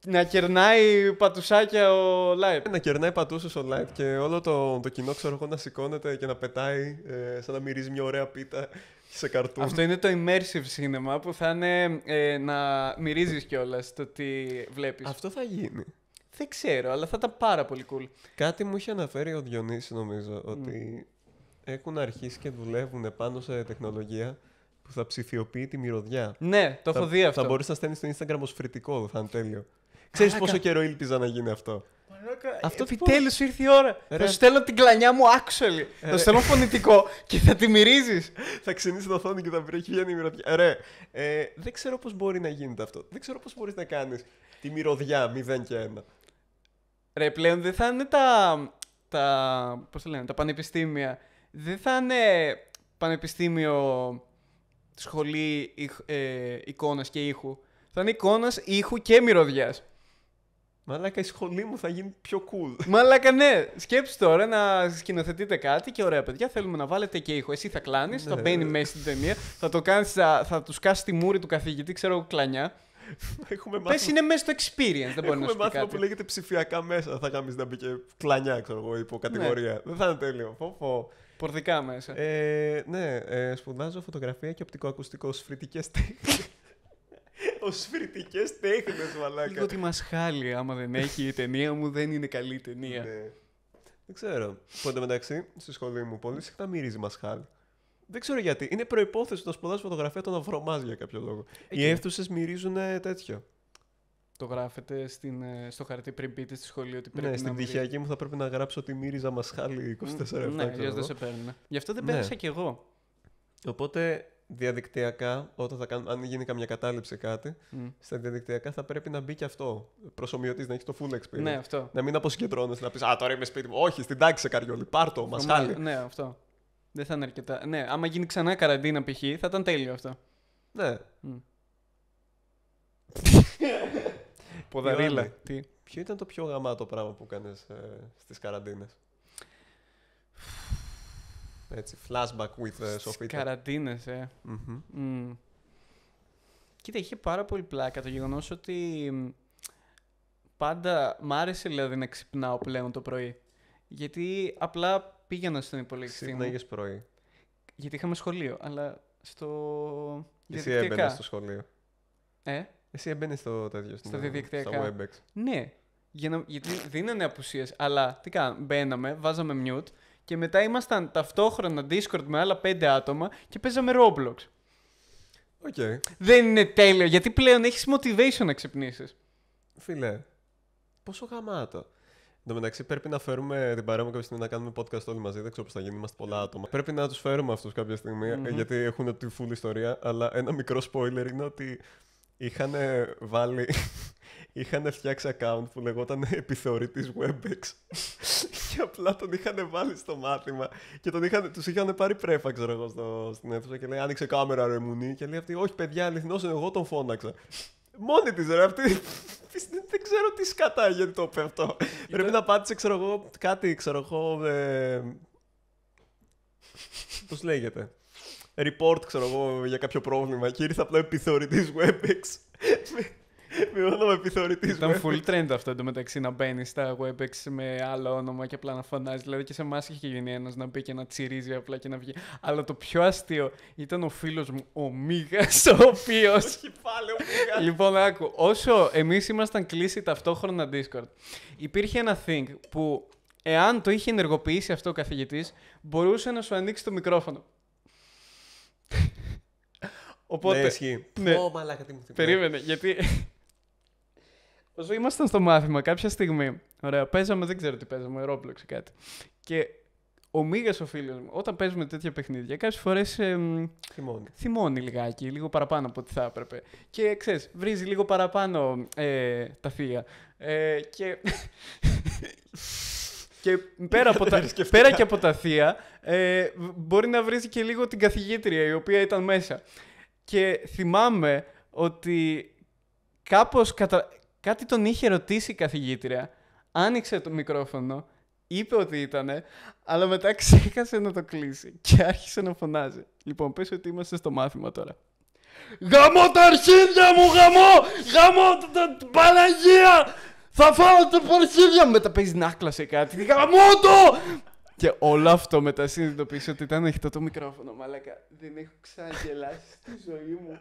να κερνάει πατουσάκια ο Live. Να κερνάει πατούσες ο Light και όλο το κοινό, ξέρω εγώ, να σηκώνεται και να πετάει σαν να μυρίζει μια ωραία πίτα σε καρτούν. Αυτό είναι το immersive cinema που θα είναι να μυρίζεις κιόλας το τι βλέπεις. Αυτό θα γίνει. Δεν ξέρω, αλλά θα ήταν πάρα πολύ cool. Κάτι μου είχε αναφέρει ο Διονύσης, νομίζω, ότι έχουν αρχίσει και δουλεύουν πάνω σε τεχνολογία που θα ψηφιοποιεί τη μυρωδιά. Ναι, το έχω δει αυτό. Θα μπορείς να στέλνεις στο Instagram ως φρυτικό, θα είναι τέλειο. Ξέρεις πόσο καιρό ήλπιζα να γίνει αυτό. Αυτό επιτέλους ήρθε η ώρα. Ρε. Θα σου στέλνω την κλανιά μου actually. Θα σου στέλνω φωνητικό και θα τη μυρίζεις. Θα ξυνήσει το οθόνη και θα βρει βγαίνει η μυρωδιά. Ρε, δεν ξέρω πώς μπορεί να γίνεται αυτό. Δεν ξέρω πώς μπορείς να κάνεις τη μυρωδιά 0 και 1. Ρε, πλέον δεν θα είναι πώς το λένε, τα πανεπιστήμια. Δεν θα είναι πανεπιστήμιο σχολή εικόνας και ήχου. Θα είναι εικόνας, ήχου και μυρωδιάς. Μαλάκα, η σχολή μου θα γίνει πιο cool. Μαλάκα, ναι. Σκέψου τώρα να σκηνοθετείτε κάτι και ωραία, παιδιά, θέλουμε να βάλετε και ήχο. Εσύ θα κλάνεις, θα μπαίνει μέσα στην ταινία, θα του κάσει τη μούρη του καθηγητή, ξέρω εγώ, κλανιά. Έχουμε Πες είναι μέσα στο experience, δεν μπορεί να σου πει μάθημα που κάτι. λέγεται ψηφιακά μέσα. Θα γάμεις να μπει και κλανιά, ξέρω εγώ, υποκατηγορία. Δεν θα είναι τέλειο. Φω. Πορδικά μέσα. Ναι, σπουδάζω φωτογραφία και οπτικοακουστικό στις φρυτικές τέχνες. Ως φρυτικές τέχνες, μαλάκα. Λίγο τη μασχάλη, άμα δεν έχει η ταινία μου, δεν είναι καλή ταινία. Ναι. Δεν ξέρω. Πότε μεταξύ, στη σχολή μου, πολύ συχνά μυρίζει μασχάλη. Δεν ξέρω γιατί. Είναι προϋπόθεση να σπουδάσει φωτογραφία το να βρωμάς για κάποιο λόγο. Οι αίθουσες μυρίζουν τέτοιο. Το γράφετε στο χαρτί πριν μπείτε στη σχολή ότι πρέπει Ναι, να στην μυρίζει. πτυχιακή μου θα πρέπει να γράψω ότι μύριζα μασχάλη 24 Ναι, αλλιώς δεν σε παίρνουν. Γι' αυτό δεν πέρασα κι εγώ. Οπότε διαδικτυακά, αν γίνει καμιά κατάληψη κάτι, στα διαδικτυακά θα πρέπει να μπει και αυτό. Προσομοιωτής, να έχει το full experience. Ναι, αυτό. Να μην αποσυγκεντρώνεσαι, να πει Α, τώρα είμαι σπίτι μου. Όχι, στην τάξη σε καριόλι. Πάρτο, μασχάλη. Ναι, αυτό. Δεν θα είναι αρκετά. Ναι, άμα γίνει ξανά καραντίνα π.χ. θα ήταν τέλειο αυτό. Ναι. Ποδαρίλα. Ιωάννη, Τι. Ποιο ήταν το πιο γαμάτο πράγμα που κάνεις στις καραντίνες? Έτσι, flashback with Σοφίτα. Καραντίνες, Κοίτα, είχε πάρα πολύ πλάκα το γεγονός ότι πάντα μ' άρεσε δηλαδή να ξυπνάω πλέον το πρωί. Γιατί απλά πήγαινα στον υπολογιστή μου. Ξύπναγες πρωί. Γιατί είχαμε σχολείο, αλλά Εσύ έμπαινες στο σχολείο. Εσύ έμπαινες στο τέτοιο, στα διαδικτυακά. στα WebEx. Ναι, γιατί δίνανε απουσίες, αλλά τι κάναμε, μπαίναμε, βάζαμε mute και μετά ήμασταν ταυτόχρονα Discord με άλλα 5 άτομα και παίζαμε Roblox. Okay. Δεν είναι τέλειο, γιατί πλέον έχεις motivation να ξυπνήσεις. Φίλε, πόσο γαμάτο. Εν τω μεταξύ, πρέπει να φέρουμε την παρέα μου κάποια στιγμή να κάνουμε podcast όλοι μαζί. Δεν ξέρω πώς θα γίνει, είμαστε πολλά άτομα. Πρέπει να τους φέρουμε αυτούς κάποια στιγμή, γιατί έχουν τη full ιστορία. Αλλά ένα μικρό spoiler είναι ότι είχαν φτιάξει account που λεγόταν επιθεωρητής WebEx. Και απλά τον είχαν βάλει στο μάθημα και τους είχαν πάρει πρέφα, ξέρω εγώ, στην αίθουσα και λέει άνοιξε κάμερα ρε μουνί. Και λέει αυτή, όχι παιδιά, αληθινώς εγώ τον φώναξα. Μόνη της ρε αυτή. Δεν ξέρω τι σκατά γιατί το είπε αυτό. Πρέπει να πάτησε, ξέρω εγώ, κάτι, ξέρω εγώ. Πώς λέγεται. Report, ξέρω εγώ, για κάποιο πρόβλημα. Και ήρθε απλά επιθεωρητής WebEx. Με όνομα επιθεωρητής WebEx. Ήταν full trend αυτό εντωμεταξύ να μπαίνει στα WebEx με άλλο όνομα και απλά να φωνάζει. Δηλαδή και σε εμάς είχε γίνει ένας να μπει και να τσιρίζει απλά και να βγει. Αλλά το πιο αστείο ήταν ο φίλος μου, ο Μίγας, ο οποίος. Όχι πάλι ο Μίγας. Λοιπόν, άκου. Όσο εμείς ήμασταν κλείσει ταυτόχρονα Discord, υπήρχε ένα thing που εάν το είχε ενεργοποιήσει αυτό ο καθηγητής, μπορούσε να σου ανοίξει το μικρόφωνο. Οπότε, ναι, ισχύει. Ναι. Μαλάκα, τι μου θυμίζει. Περίμενε, γιατί όσο ήμασταν στο μάθημα κάποια στιγμή, ωραία, παίζαμε, δεν ξέρω τι παίζαμε, Roblox ή κάτι. Και ο Μίγας ο φίλος μου, όταν παίζουμε τέτοια παιχνίδια, κάποιες φορές θυμώνει λιγάκι, λίγο παραπάνω από ό,τι θα έπρεπε. Και ξέρεις, βρίζει λίγο παραπάνω τα θεία. Και πέρα και από τα θεία, μπορεί να βρίζει και λίγο την καθηγήτρια η οποία ήταν μέσα. Και θυμάμαι ότι κάπως κάτι τον είχε ρωτήσει η καθηγήτρια, άνοιξε το μικρόφωνο, είπε ότι ήτανε, αλλά μετά ξέχασε να το κλείσει και άρχισε να φωνάζει. Λοιπόν, πες ότι είμαστε στο μάθημα τώρα. Γαμώ τα αρχίδια μου, γαμώ την Παναγία! Θα φάω τα αρχίδια μου! Μετά παίζει να κλασε κάτι, γαμώ το! Και όλο αυτό μετά συνειδητοποίησε ότι ήταν ανοιχτό το μικρόφωνο. Μαλάκα, δεν έχω ξαναγελάσει στη ζωή μου.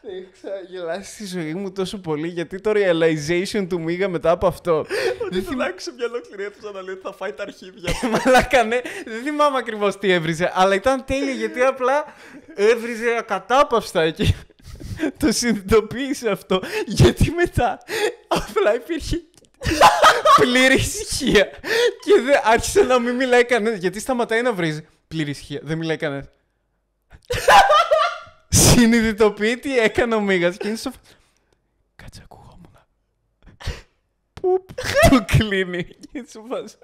Δεν έχω ξαναγελάσει στη ζωή μου τόσο πολύ, γιατί το realization του Μίγα μετά από αυτό. Ότι τον άκουσε μια ολόκληρη αίθουσα να λέει ότι θα φάει τα αρχίδια. Μαλάκα, ναι, δεν θυμάμαι ακριβώς τι έβριζε, αλλά ήταν τέλειο γιατί απλά έβριζε ακατάπαυστα εκεί. Το συνειδητοποίησε αυτό, γιατί μετά απλά υπήρχε πλήρη ησυχία και άρχισε να μην μιλάει κανένας, γιατί σταματάει να βρίζει. Πλήρη ησυχία, δεν μιλάει κανένας. Συνειδητοποιεί τι έκανε ο Μίγας και είναι στο... Κάτσε, ακουγόμουν. Που το κλείνει και σου βάζει.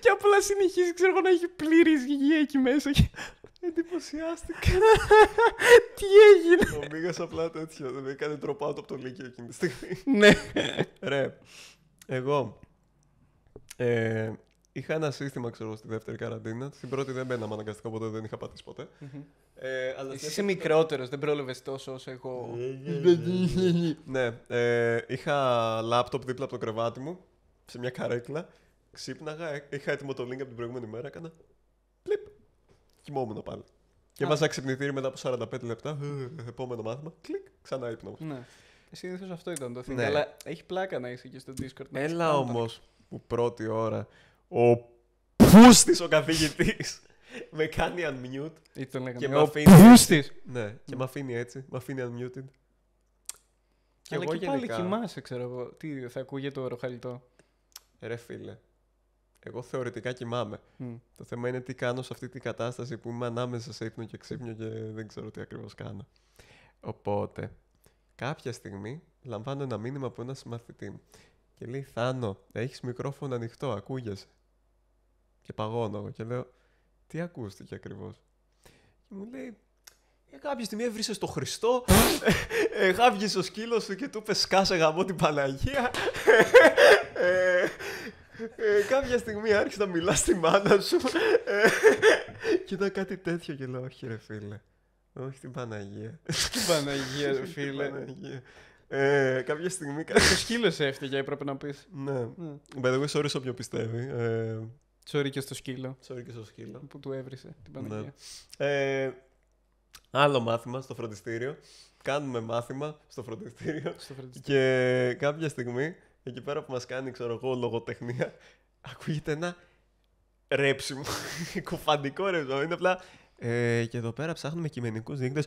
Και απλά συνεχίζει, ξέρω εγώ, να έχει πλήρη ησυχία εκεί μέσα και... Εντυπωσιάστηκα. Τι έγινε? Ο Μίγας απλά τέτοιο, δεν έκανε drop out από το Λύκειο εκείνη τη στιγμή. Ναι. Ρε, εγώ είχα ένα σύστημα, ξέρω, στη δεύτερη καραντίνα. Στην πρώτη δεν μπαίναμε αναγκαστικά, οπότε δεν είχα πατήσει ποτέ. Εσύ είσαι μικρότερος, δεν πρόλαβες τόσο όσο εγώ. Ναι, είχα λάπτοπ δίπλα από το κρεβάτι μου, σε μια καρέκλα. Ξύπναγα, είχα έτοιμο το link από την προηγούμενη μέρα, έκανα πλιπ. Κοιμόμουν πάλι. Και έβαζα ξυπνητήρι μετά από 45 λεπτά. Επόμενο μάθημα. Κλικ, ξανά ύπνο. Ναι. Συνήθως αυτό ήταν το thing. Ναι. Αλλά έχει πλάκα να είσαι και στο Discord. Έλα όμως που πρώτη ώρα ο Πούστης ο καθηγητής με κάνει unmute. Ή τον λέγανε. Και με Ο αφήνει. Πούστης. Ναι, και με αφήνει έτσι. Με αφήνει unmuted. Και αλλά και πάλι κοιμάσαι, ξέρω εγώ. Τι θα ακούγεται το ροχαλιτό. Ρε φίλε, εγώ θεωρητικά κοιμάμαι. Το θέμα είναι τι κάνω σε αυτή την κατάσταση που είμαι ανάμεσα σε ύπνο και ξύπνιο και δεν ξέρω τι ακριβώς κάνω. Οπότε, κάποια στιγμή λαμβάνω ένα μήνυμα από ένα συμμαθητή μου και λέει «Θάνο, έχεις μικρόφωνο ανοιχτό, ακούγεσαι». Και παγώνω εγώ και λέω «Τι ακούστηκε ακριβώς?» Και μου λέει «Κάποια στιγμή έβρισες το Χριστό, γάβγεις ο σκύλος σου και του είπες σκάσε γαμώ την Παναγία». Κάποια στιγμή άρχισε να μιλάς στη μάνα σου και ήταν κάτι τέτοιο και λέω όχι ρε φίλε, όχι την Παναγία. Την Παναγία ρε φίλε. Κάποια στιγμή Το σκύλο έφταιγε, έπρεπε να πεις. Ναι, by the way, sorry σε όποιον πιστεύει. Sorry και στο σκύλο Sorry και στο σκύλο που του έβρισε την Παναγία. Άλλο μάθημα στο φροντιστήριο. Κάνουμε μάθημα στο φροντιστήριο και κάποια στιγμή εκεί πέρα που μας κάνει, ξέρω εγώ, λογοτεχνία, ακούγεται ένα ρέψιμο, κουφαντικό ρέψιμο. Είναι απλά, και εδώ πέρα ψάχνουμε κειμενικούς δείκτες.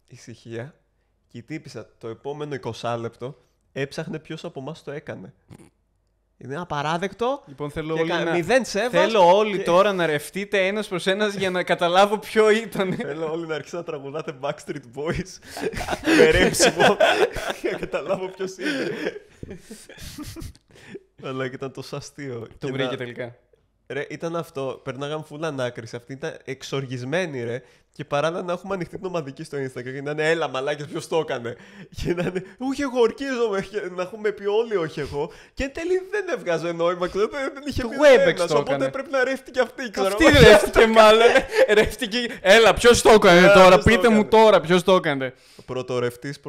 Ησυχία. Και η τύπισσα το επόμενο 20 λεπτό έψαχνε ποιος από εμάς το έκανε. Είναι απαράδεκτο. Λοιπόν, θέλω όλοι τώρα να ρευτείτε ένας προς ένας για να καταλάβω ποιο ήταν. Θέλω όλοι να αρχίσουν να τραγουδάτε Backstreet Boys με ρέψιμο για να καταλάβω ποιος είναι. Αλλά και ήταν τόσο αστείο. Το βρήκε τελικά. Ρε, ήταν αυτό. Περνάγαμε φουλ ανάκριση. Αυτή ήταν εξοργισμένη, ρε. Και παράλληλα να έχουμε ανοιχτή πνευματική στο Instagram και να είναι έλα μαλάκες ποιος το έκανε. Και να είναι όχι εγώ ορκίζομαι. Και να έχουμε πει όλοι όχι εγώ. Και εν τέλει δεν έβγαζε νόημα. Δεν είχε το πει Webex ένας, το οπότε έκανε. πρέπει να ρεύτηκε και αυτή. Ξέρω. Αυτή ρεύτηκε μάλλον. Ρεύτηκε. Έλα, ποιος το έκανε τώρα. Πείτε μου τώρα ποιος το έκανε. Πρωτορευτής,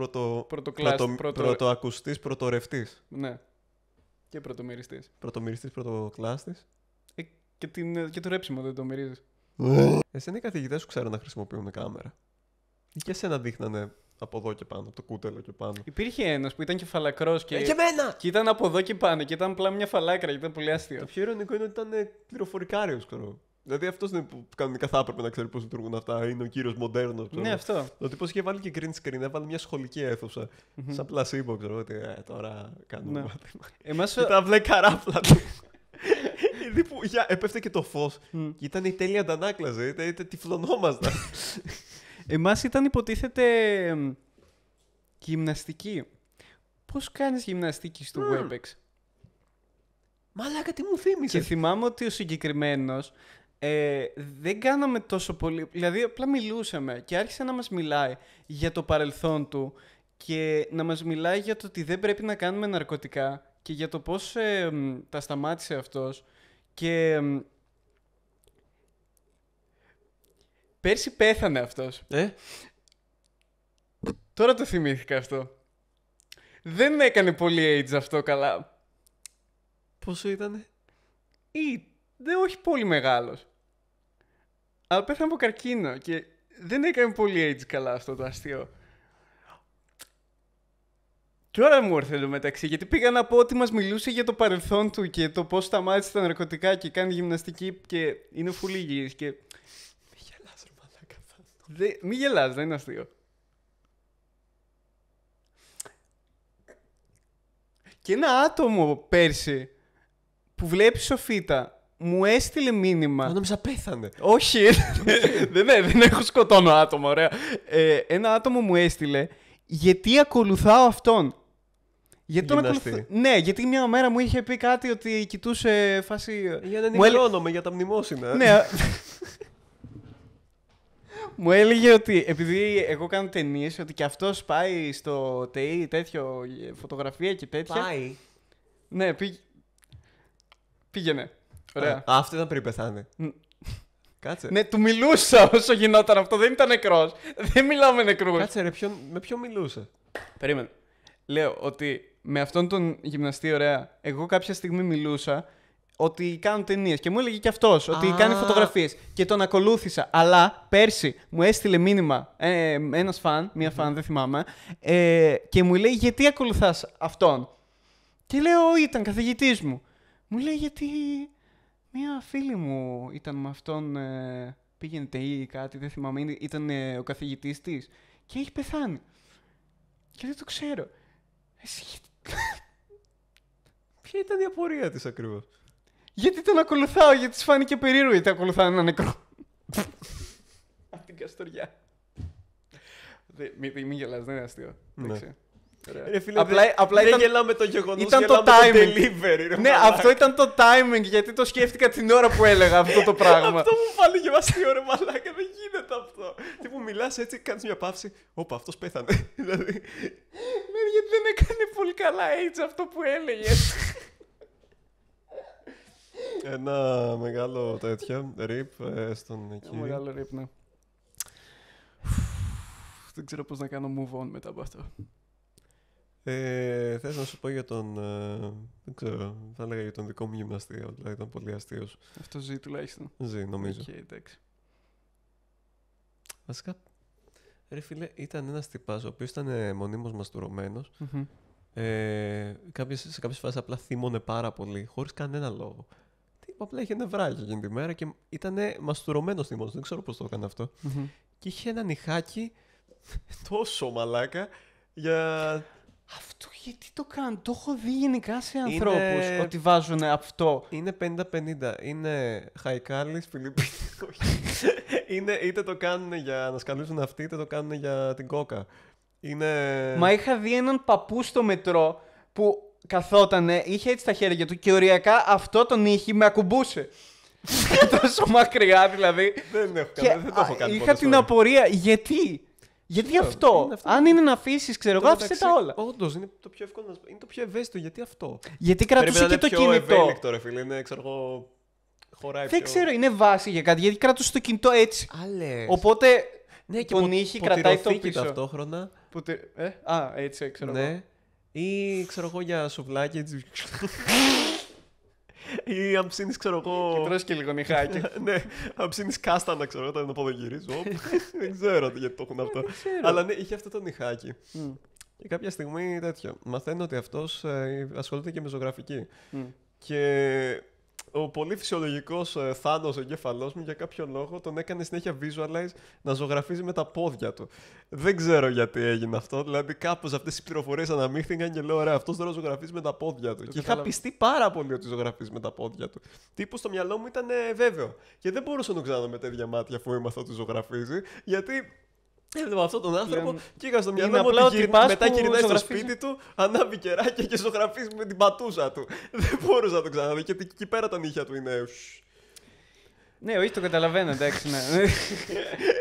πρωτοακουστής, πρωτορευτής. Ναι. Και πρωτομυριστής. Πρωτομυριστής, πρωτοκλάστης. Και το ρέψιμο δεν το μυρίζεις. Εσένα οι καθηγητές σου ξέρουν να χρησιμοποιούν κάμερα. Ή και εσένα δείχνανε από εδώ και πάνω, από το κούτελο και πάνω. Υπήρχε ένας που ήταν κεφαλακρός και εμένα! Και ήταν από εδώ και πάνω και ήταν απλά μια φαλάκρα και ήταν πολύ αστείο. Το πιο ειρωνικό είναι ότι ήταν πληροφορικάριος, ξέρω. Δηλαδή αυτός είναι που κανονικά θα έπρεπε να ξέρει πώς λειτουργούν αυτά. Είναι ο κύριος μοντέρνος. Ναι, αυτό. Ο τύπος είχε βάλει και green screen, έβαλε μια σχολική αίθουσα. Σαν πλασίμπο, ξέρω. Ότι τώρα κάνουμε μάθημα. Και τα μπλε καράπλα του. Ήδη που έπεφτε και το φως. Και ήταν η τέλεια αντανάκλαση. Τυφλωνόμασταν. Εμάς ήταν υποτίθεται γυμναστική. Πώς κάνεις γυμναστική στο Webex? Μαλάκα, τι μου θύμισε. Και θυμάμαι ότι ο συγκεκριμένος δεν κάναμε τόσο πολύ. Δηλαδή, απλά μιλούσαμε και άρχισε να μας μιλάει για το παρελθόν του και να μας μιλάει για το ότι δεν πρέπει να κάνουμε ναρκωτικά και για το πώς τα σταμάτησε αυτός. Και πέρσι πέθανε αυτός. Τώρα το θυμήθηκα αυτό. Δεν έκανε πολύ age αυτό καλά. Πόσο ήτανε? Όχι πολύ μεγάλος. Αλλά πέθανε από καρκίνο και δεν έκανε πολύ age καλά αυτό το αστείο. Τώρα μου ήρθε το μεταξύ, γιατί πήγα να πω ότι μας μιλούσε για το παρελθόν του και το πώς σταμάτησε τα ναρκωτικά και κάνει γυμναστική και είναι full υγιής και... Μη γελάς ρε μαλάκα. Μη γελάς, δεν είναι αστείο. Και ένα άτομο πέρσι που βλέπει σοφίτα μου έστειλε μήνυμα. Νόμιζα πέθανε. Όχι, δεν έχω σκοτώνω άτομο, ωραία. Ένα άτομο μου έστειλε γιατί ακολουθάω αυτόν. Γιατί τον ακολουθώ. Ναι, γιατί μια μέρα μου είχε πει κάτι ότι κοιτούσε φάση. Για να ενημερώνομαι για τα μνημόσυνα. Ναι. Μου έλεγε ότι επειδή εγώ κάνω ταινίες, ότι και αυτός πάει στο ΤΕΙ, τέτοιο, φωτογραφία και τέτοια. Πάει. Ναι, πήγαινε. Ωραία. Αυτό ήταν πριν πεθάνει. Κάτσε. Ναι, του μιλούσα όσο γινόταν αυτό, δεν ήταν νεκρός. Δεν μιλάω με νεκρούς. Κάτσε ρε, με ποιον μιλούσε? Περίμενε. Λέω ότι με αυτόν τον γυμναστή, ωραία, εγώ κάποια στιγμή μιλούσα, ότι κάνουν ταινίες. Και μου έλεγε και αυτός ότι κάνει φωτογραφίες. Και τον ακολούθησα. Αλλά πέρσι μου έστειλε μήνυμα ένας φαν, μία φαν, δεν θυμάμαι, και μου λέει γιατί ακολουθάς αυτόν. Και λέω ήταν καθηγητής μου. Μου λέει γιατί μία φίλη μου ήταν με αυτόν, πήγαινε ΤΕΙ ή κάτι, δεν θυμάμαι, ήταν ο καθηγητής της και έχει πεθάνει. Και δεν το ξέρω. Εσύ... Ποια ήταν η απορία της ακριβώς? Γιατί τον ακολουθάω, γιατί της φάνηκε περίεργο γιατί ακολουθάω ένα νεκρό. Απ' την Καστοριά. Μην γελάς, δεν είναι αστείο. Ρε φίλε, Απλά δεν ήταν... γελάμε το γεγονός, ήταν γελάμε το timing. delivery. Ρε, Ναι, αυτό ήταν το timing, γιατί το σκέφτηκα την ώρα που έλεγα αυτό το πράγμα. Αυτό μου φάνηκε και αστείο, ρε μαλάκα, δεν γίνεται αυτό. Τι που μιλάς έτσι, κάνεις μια παύση, όπα, αυτός πέθανε. Δηλαδή... Ναι, γιατί δεν έκανε πολύ καλά έτσι αυτό που έλεγε. Ένα μεγάλο τέτοιο, rip στον εκεί. Ένα μεγάλο rip, ναι. Δεν ξέρω πώς να κάνω move on μετά από αυτό. Θες να σου πω για τον... δεν ξέρω, θα έλεγα για τον δικό μου γυμναστή, αλλά ήταν πολύ αστείος. Αυτό ζει τουλάχιστον. Ζει, νομίζω. Okay, εντάξει. Βασικά, ρε φίλε, ήταν ένας τυπάς ο οποίος ήταν μονίμως μαστουρωμένος. Σε κάποιες φάσεις απλά θύμωνε πάρα πολύ, χωρίς κανένα λόγο. Απλά είχε νευράκια εκείνη τη μέρα και ήταν μαστουρωμένος θυμός, δεν ξέρω πώς το έκανε αυτό. Και είχε ένα νυχάκι τόσο μαλάκα για... Αυτό γιατί το κάνουν, το έχω δει γενικά σε ανθρώπους ότι βάζουν αυτό. Είναι 50-50, είναι Χαϊκάλης, Φιλιππίνη, είτε το κάνουν για να σκαλίζουν αυτοί, είτε το κάνουν για την κόκα. Μα είχα δει έναν παππού στο μετρό που καθότανε, είχε έτσι τα χέρια του και οριακά αυτό τον είχε με ακουμπούσε. Τόσο μακριά δηλαδή. Δεν το έχω κάνει. Είχα την απορία, γιατί αυτό, αν είναι να αφήσεις, ξέρω εγώ, άφησε τα όλα. Όντως, είναι το πιο εύκολο, είναι το πιο ευαίσθητο, γιατί αυτό. Γιατί κρατούσε και το κινητό. Είναι πιο ευέλικτο, ρε φίλε, είναι, ξέρω εγώ, χωράει δεν ξέρω, είναι βάση για κάτι, γιατί κρατούσε το κινητό έτσι. Οπότε ναι, και τον είχε, κρατάει το πίσω. Ταυτόχρονα. Έτσι, ξέρω ναι. εγώ. Ή, ξέρω εγώ, για σουβλάκι, έτσι. Ή αν ψήνεις, ξέρω εγώ... Και τρως και λίγο νυχάκι. Ναι, αν ψήνεις κάστανα, ξέρω εγώ, όταν αποδογυρίζω. Δεν ξέρω γιατί το έχουν αυτό. Αλλά ναι, είχε αυτό το νυχάκι. Και κάποια στιγμή τέτοιο. Μαθαίνω ότι αυτός ασχολείται και με ζωγραφική. Και ο πολύ φυσιολογικός θάνος ο εγκέφαλός μου για κάποιο λόγο τον έκανε συνέχεια visualize να ζωγραφίζει με τα πόδια του. Δεν ξέρω γιατί έγινε αυτό. Δηλαδή, κάπως αυτές οι πληροφορίες αναμίχθηκαν και λέω: ωραία, αυτός τώρα ζωγραφίζει με τα πόδια του. Και είχα πιστεί πάρα πολύ ότι ζωγραφίζει με τα πόδια του. Τύπου στο μυαλό μου ήταν βέβαιο. Και δεν μπορούσα να τον ξαναδώ με τέτοια μάτια αφού έμαθα ότι ζωγραφίζει. Γιατί έβλεπα αυτόν τον άνθρωπο και είχα στο μυαλό μου ότι μετά γυρνάει στο σπίτι του, ανάβει κεράκια και ζωγραφίζει με την πατούσα του. Δεν μπορούσα να το ξαναδώ γιατί εκεί πέρα τα νύχια του είναι. Ναι, όχι, το καταλαβαίνω, εντάξει. Ναι.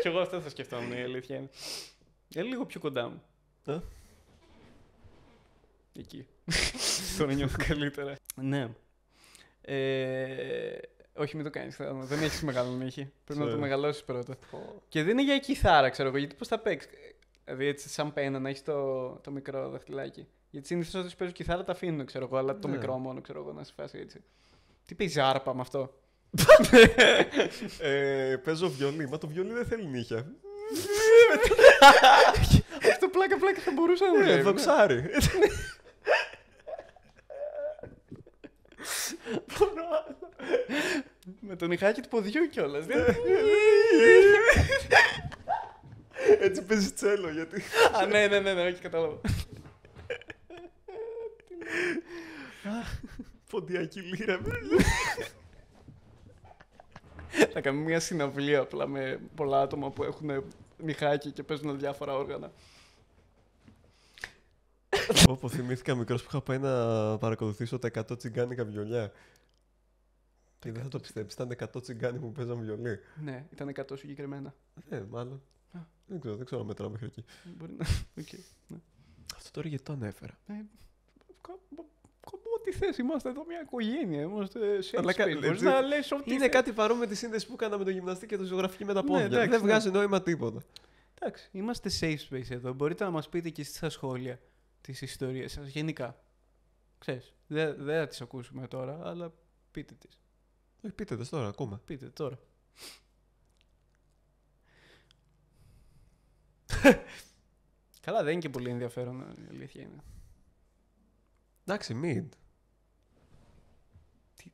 Κι εγώ αυτό θα σκεφτόμουν, η αλήθεια είναι. Λίγο πιο κοντά μου. Εκεί. Τώρα νιώθω καλύτερα. Ναι. Όχι, μην το κάνεις. Δεν έχεις μεγάλο νύχι. Πρέπει να το μεγαλώσεις πρώτα. Και δεν είναι για κιθάρα, ξέρω εγώ, γιατί πώς θα παίξεις. Δηλαδή, έτσι, σαν πένα να έχεις το μικρό δαχτυλάκι. Γιατί συνήθως όταν παίζουν κιθάρα τα αφήνουν, ξέρω εγώ, αλλά το μικρό μόνο, ξέρω εγώ, να σε φάσει έτσι. Τι παίζει άρπα με αυτό. Παίζω βιολί, μα το βιολί δεν θέλει νύχια. Αυτό πλάκα θα μπορούσα να μου δοξάρι. Με το νυχάκι του ποδιού κιόλας. Έτσι παίζει τσέλο, γιατί... Α, ναι, όχι, κατάλαβα. Ποντιακή λύρα. Θα κάνουμε μια συναυλία απλά με πολλά άτομα που έχουν νυχάκι και παίζουν διάφορα όργανα. Όπου θυμήθηκα μικρός που είχα πάει να παρακολουθήσω τα 100 τσιγκάνικα βιολιά. Και δεν θα το πιστέψεις, ήταν 100 τσιγκάνοι που παίζαν βιολί. Ναι, ήταν 100 συγκεκριμένα. Μάλλον. Δεν ξέρω αν μετράω μέχρι εκεί. Μπορεί να... ναι. Αυτό τώρα γιατί το ανέφερα. Ό,τι θες, είμαστε εδώ μια οικογένεια, είμαστε Shakespeare, μπορείς να λες ό,τι είναι θες. Κάτι παρόμοιο με τη σύνδεση που κάναμε το γυμναστή και το ζωγραφική με τα πόδια. Δεν βγάζει νόημα τίποτα. Εντάξει, είμαστε safe space εδώ. Μπορείτε να μας πείτε και εσείς στα σχόλια τις ιστορίες σας γενικά. Ξέρεις, δεν θα τις ακούσουμε τώρα, αλλά πείτε της. Όχι, πείτε τες τώρα, ακόμα. Πείτε τώρα. Καλά, δεν είναι και πολύ ενδιαφέρον, η αλήθεια είναι. Εντάξει, mid.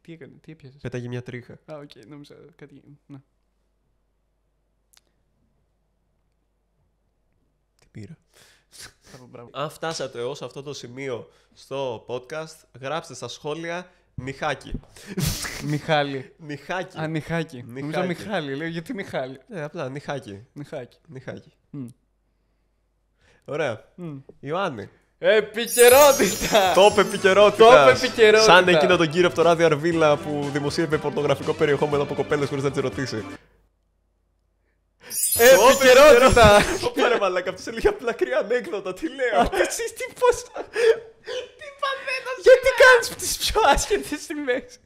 Τι έκανε, τι έπιασες? Πέταγε μια τρίχα. Α, οκ, νόμιζα κάτι. Ναι. Τι πήρα. Μπράβο. Αν φτάσατε ως αυτό το σημείο στο podcast, γράψτε στα σχόλια Νιχάκι. Μιχάλη. Νιχάκι. Α, Νιχάκι. Νομίζω Μιχάλη. Λέω γιατί Μιχάλη. Απλά Νιχάκι. Νιχάκι. Ωραία. Ιωάννη. Επικαιρότητα! Top επικαιρότητα. Σαν εκείνο τον κύριο από το ράδιο Αρβίλα που δημοσίευε πορνογραφικό περιεχόμενο από κοπέλες χωρίς να τις ρωτήσει. Επικαιρότητα! Πάρε μαλάκα, αυτός έλεγε απλά κρύα ανέκδοτα. Τι λέω. Εσείς τι πώς... Τι παθαίνω. Γιατί κάνεις τις πιο άσχετες στιγμές?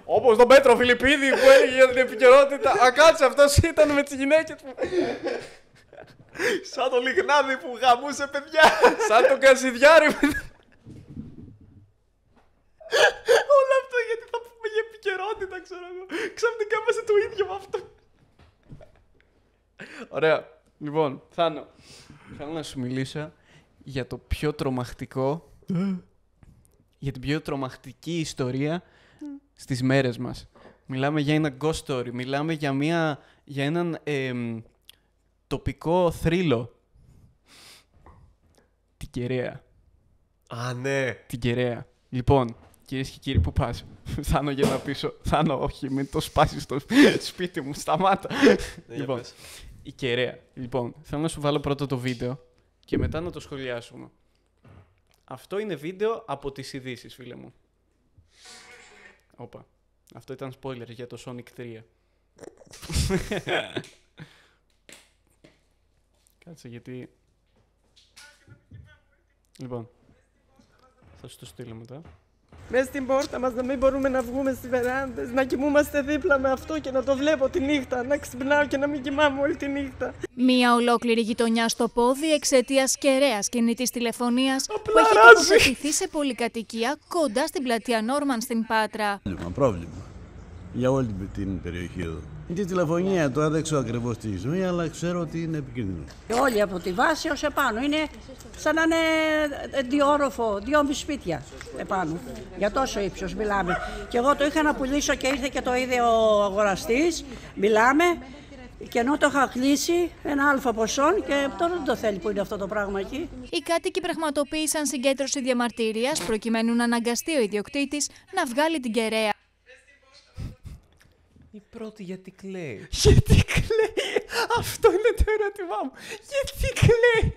Όπως τον Πέτρο Φιλιππίδη που έλεγε για την επικαιρότητα. Α, κάτσε, αυτός ήταν με τις γυναίκες του. Σαν το Λιγνάδι που γαμούσε παιδιά. Σαν τον Κασιδιάρη. Όλο αυτό γιατί θα πούμε για επικαιρότητα, ξέρω εγώ. Ξαφνικά είμαστε το ίδιο με αυτό. Ωραία. Λοιπόν, Θάνο, θέλω να σου μιλήσω για το πιο τρομακτικό, για την πιο τρομακτική ιστορία στις μέρες μας. Μιλάμε για ένα ghost story, μιλάμε για έναν τοπικό θρύλο. Την Κεραία. Α, ναι. Την Κεραία. Λοιπόν, κυρίες και κύριοι, πού πας? Θάνο, για να πίσω. Θάνο, όχι, μην το σπάσεις στο σπίτι μου, σταμάτα. Λοιπόν, η Κεραία. Λοιπόν, θέλω να σου βάλω πρώτα το βίντεο και μετά να το σχολιάσουμε. Αυτό είναι βίντεο από τις ειδήσεις, φίλε μου. Όπα. Αυτό ήταν spoiler για το Sonic 3. Κάτσε, γιατί... Λοιπόν, θα σου το στείλω μετά. Μες στην πόρτα μας να μην μπορούμε να βγούμε στις βεράντες, να κοιμούμαστε δίπλα με αυτό και να το βλέπω τη νύχτα, να ξυπνάω και να μην κοιμάμαι όλη τη νύχτα. Μία ολόκληρη γειτονιά στο πόδι εξαιτίας κεραίας κινητής τηλεφωνίας που έχει τοποθετηθεί σε πολυκατοικία κοντά στην πλατεία Νόρμαν στην Πάτρα. Πρόβλημα για όλη την περιοχή εδώ. Η τηλεφωνία τώρα δεν ξέρω ακριβώς τι ζωή, αλλά ξέρω ότι είναι επικίνδυνο. Όλοι από τη βάση ως επάνω. Είναι σαν να είναι διόροφο, 2,5 σπίτια επάνω. Για τόσο ύψος μιλάμε. Και εγώ το είχα να πουλήσω και ήρθε και το είδε ο αγοραστής. Μιλάμε και ενώ το είχα κλείσει ένα αλφα ποσό και τώρα δεν το θέλει που είναι αυτό το πράγμα εκεί. Οι κάτοικοι πραγματοποίησαν συγκέντρωση διαμαρτυρίας προκειμένου να αναγκαστεί ο ιδιοκτήτης να βγάλει την κεραία. Η πρώτη γιατί κλαίει. Γιατί κλαίει? Αυτό είναι το ερώτημά μου. Γιατί κλαίει?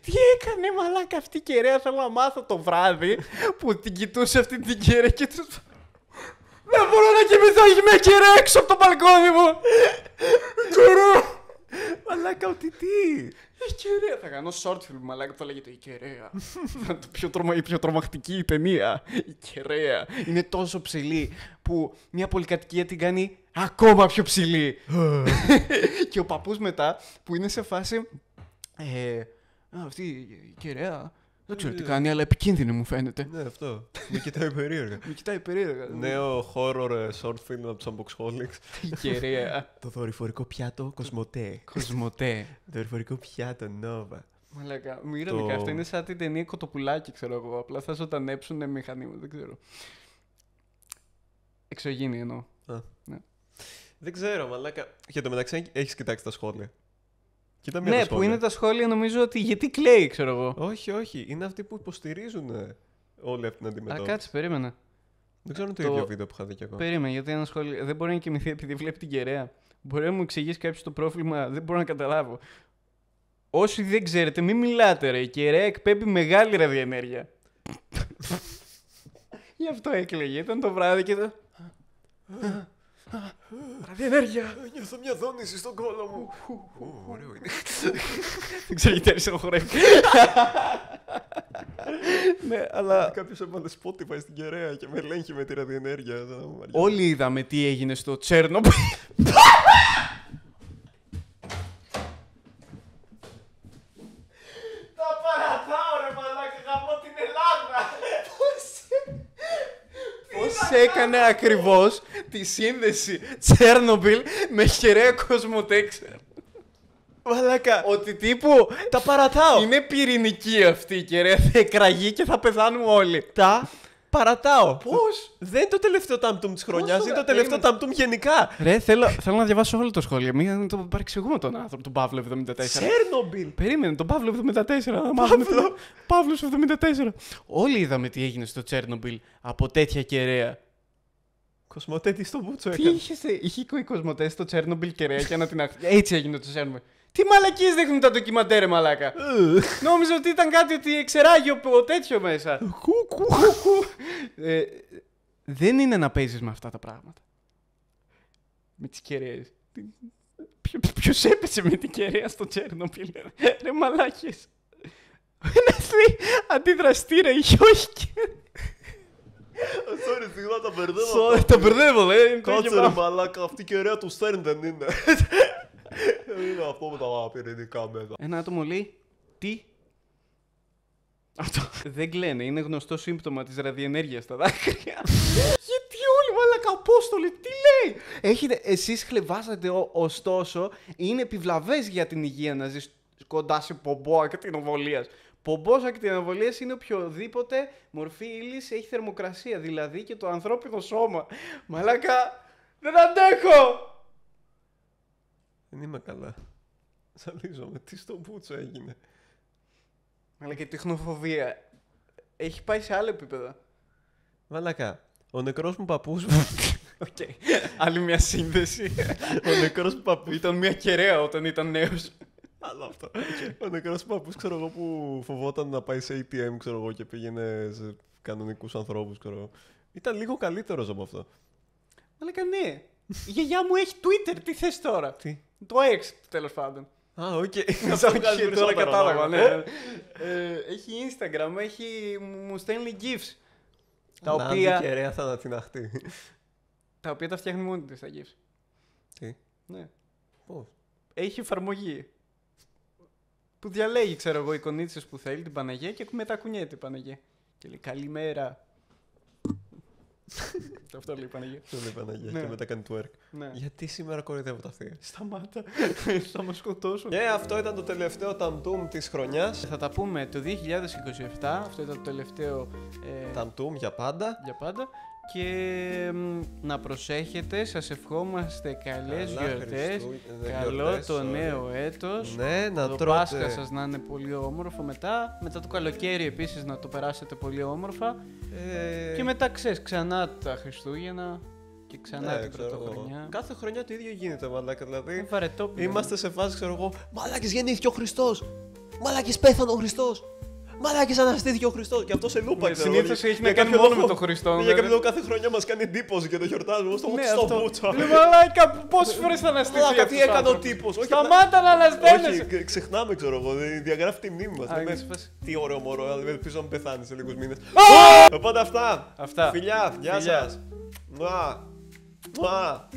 Τι έκανε μαλάκα αυτή η Κεραία? Θέλω να μάθω το βράδυ που την κοιτούσε αυτή την Κεραία και του... Δεν μπορώ να κοιμηθώ, έχει μια Κεραία έξω από το μπαλκόνι μου. Κεραία! Μαλάκα, ότι τι? Η Κεραία. Θα κάνω short film, μαλάκα, που θα λέγεται η Κεραία. Η πιο τρομακτική ταινία. Η Κεραία. Είναι τόσο ψηλή που μια πολυκατοικία την κάνει ακόμα πιο ψηλή. Και ο παππούς μετά που είναι σε φάση... αυτή η Κεραία... Δεν ξέρω τι κάνει, αλλά επικίνδυνη μου φαίνεται. Ναι, αυτό. Με κοιτάει περίεργα. Με κοιτάει περίεργα. Νέο horror short film από τους Unboxholics. Η Κεραία. Το δορυφορικό πιάτο Κοσμοτέ. Κοσμοτέ. Δορυφορικό πιάτο Nova. Μαλάκα, μου ήρθανε αυτό. Είναι σαν την ταινία Κοτοπουλάκι, ξέρω εγώ. Απλά θα ζωντανέψουν μηχανήματα, δεν ξέρω. Εξωγήινη εννοώ. Ναι. Δεν ξέρω, μαλάκα. Για το μεταξύ, έχεις κοιτάξει τα σχόλια? Ναι, που είναι τα σχόλια, νομίζω ότι γιατί κλαίει, ξέρω εγώ. Όχι, όχι. Είναι αυτοί που υποστηρίζουν όλη αυτή την αντιμετώπιση. Α, κάτσε, περίμενε. Δεν ξέρω το ίδιο βίντεο που είχα δει κι εγώ. Περίμενε, γιατί ένα σχόλιο δεν μπορεί να κοιμηθεί επειδή βλέπει την Κεραία. Μπορεί να μου εξηγήσει κάποιο το πρόβλημα, δεν μπορώ να καταλάβω. Όσοι δεν ξέρετε, μην μιλάτε, ρε. Η Κεραία εκπέμπει μεγάλη ραδιενέργεια. Γι' αυτό έκλαιγε. Ήταν το βράδυ και το. Ραδιενέργεια! Νιώθω μια δόνηση στον κόλο μου. Ωραίο είναι. Δεν ξέρω γιατί άρχισε να χορεύει. Ναι, αλλά... Κάποιος έβαλε Spotify στην Κεραία και με ελέγχει με τη ραδιενέργεια. Όλοι είδαμε τι έγινε στο Τσέρνομπιλ. Τα παρατάω ρε μαλάκα, γαμώ την Ελλάδα. Πώς έκανε ακριβώς τη σύνδεση Τσέρνομπιλ με χερέα Κοσμοτέξερ. Μαλάκα. Ότι τύπου Τα παρατάω. είναι πυρηνική αυτή η κεραία, θα εκραγεί και θα πεθάνουμε όλοι. Τα παρατάω. Πώς? Δεν είναι το τελευταίο τάμπτουμ της χρονιάς, Πώς είναι το το τελευταίο περίμενες? τάμπτουμ γενικά. Ρε, θέλω να διαβάσω όλο το σχόλιο. Μην τον παρεξηγούμε τον άνθρωπο, τον Παύλο 74. Τσέρνομπιλ. Περίμενε, τον Παύλο 74. Παύλος 74. Όλοι είδαμε τι έγινε στο Τσέρνομπιλ από τέτοια κεραία. Κοσμοτέ στο Μπούτσο Τι έκανε. είχε οι Κοσμοτέ στο Τσέρνομπιλ κεραία και να την έτσι έγινε το Τσέρνομπιλ. Τι μαλακίες δείχνουν τα ντοκιμαντέρ, ρε μαλάκα. Νόμιζα ότι ήταν κάτι ότι εξεράγει ο τέτοιο μέσα. Δεν είναι να παίζεις με αυτά τα πράγματα. Με τις κεραίες. Ποιος έπεσε με την κεραία στο Τσέρνομπιλ, ρε μαλάκες. Είναι αντιδραστήρα, είχε όχι κεραία. Sorry, συγγνώμη, τα μπερδεύω. Τα μπερδεύω, Κάτσε ρε μαλάκα, αυτή η κεραία του Στέρν δεν είναι. Είναι αυτό με τα πυρηνικά μέσα. Ένα άτομο λέει, τι? Αυτό δεν κλαίνε, είναι γνωστό σύμπτωμα της ραδιενέργειας στα δάκρυα. Γιατί όλοι μαλάκα Απόστολοι, τι λέει? Εσείς χλεβάσατε ωστόσο, είναι επιβλαβές για την υγεία να ζεις κοντά σε πομπό ακτινοβολίας. Πομπός ακτινοβολίας είναι οποιοδήποτε μορφή ύλης έχει θερμοκρασία, δηλαδή και το ανθρώπινο σώμα. Μαλάκα, δεν αντέχω! Δεν είμαι καλά. Ζαλίζομαι. Τι στο Μπούτσο έγινε. Αλλά και η τεχνοφοβία έχει πάει σε άλλο επίπεδο. Μαλάκα, ο νεκρός μου παππούς. Οκ. Άλλη μια σύνδεση. Ο νεκρός μου παππούς. Ήταν μια κεραία όταν ήταν νέος. Άλλο αυτό. Ο νεκρός μου παππούς, ξέρω εγώ, που φοβόταν να πάει σε ATM, ξέρω εγώ, και πήγαινε σε κανονικούς ανθρώπους, ξέρω εγώ. Ήταν λίγο καλύτερος από αυτό. Μαλάκα ναι. Η γιαγιά μου έχει Twitter, τι θες τώρα? Τι? Το X, τέλος πάντων. Α, οκ. Τώρα κατάλαβα, ναι. Έχει Instagram, μου στέλνει GIFs. Τα οποία... κεραία θα ανατιναχτεί. Τα οποία τα φτιάχνει μόνη της τα GIFs. Τι? Ναι. Πώς? Έχει εφαρμογή. Που διαλέγει, ξέρω εγώ, εικονίτσες που θέλει, την Παναγία και μετακουνιέται η Παναγία. Και λέει καλημέρα. Αυτό λέει η Παναγία. Αυτό λέει η Παναγία και μετά κάνει twerk. Γιατί σήμερα κοροϊδεύω τα θεία? Σταμάτα, θα μας σκοτώσουν. Και αυτό ήταν το τελευταίο ταμτούμ της χρονιάς. Θα τα πούμε το 2027, αυτό ήταν το τελευταίο ταμτούμ για πάντα. Για πάντα. Και να προσέχετε, σας ευχόμαστε καλές γιορτές, καλό το νέο έτος, ναι, να το τρώτε... Πάσχα σας να είναι πολύ όμορφο μετά το καλοκαίρι επίσης να το περάσετε πολύ όμορφα και μετά ξανά τα Χριστούγεννα και ξανά την Πρωτοχρονιά. Κάθε χρονιά το ίδιο γίνεται, μαλάκα, δηλαδή βαρετόπινο. Είμαστε σε φάση, ξέρω εγώ, μαλάκες γεννήθηκε ο Χριστός, μαλάκες πέθανε ο Χριστός. Μαλάκες αναστήθηκε ο Χριστός και αυτό σε λούπα. Συνήθως έχει να κάνει μόνο με τον Χριστό. Για κάποιο λόγο κάθε χρονιά μας κάνει εντύπωση και το χορτάζουμε στο Μπούτσο. Μαλάκα, πόσες φορές θα αναστηθεί αυτός? Τι έκανε ο τύπος? Σταμάτα να ανασταίνεσαι. Όχι, ξεχνάμε, ξέρω εγώ, διαγράφει τη μνήμη μας. Τι ωραίο μωρό, ελπίζω να πεθάνει σε λίγους μήνες. Οπότε αυτά. Φιλιά, γεια σας.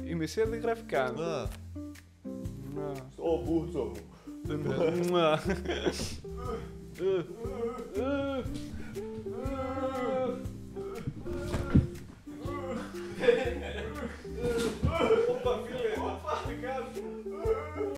Η μισή δεν γράφει καν. Ο Μπούτσο μου. Δεν πειράζει.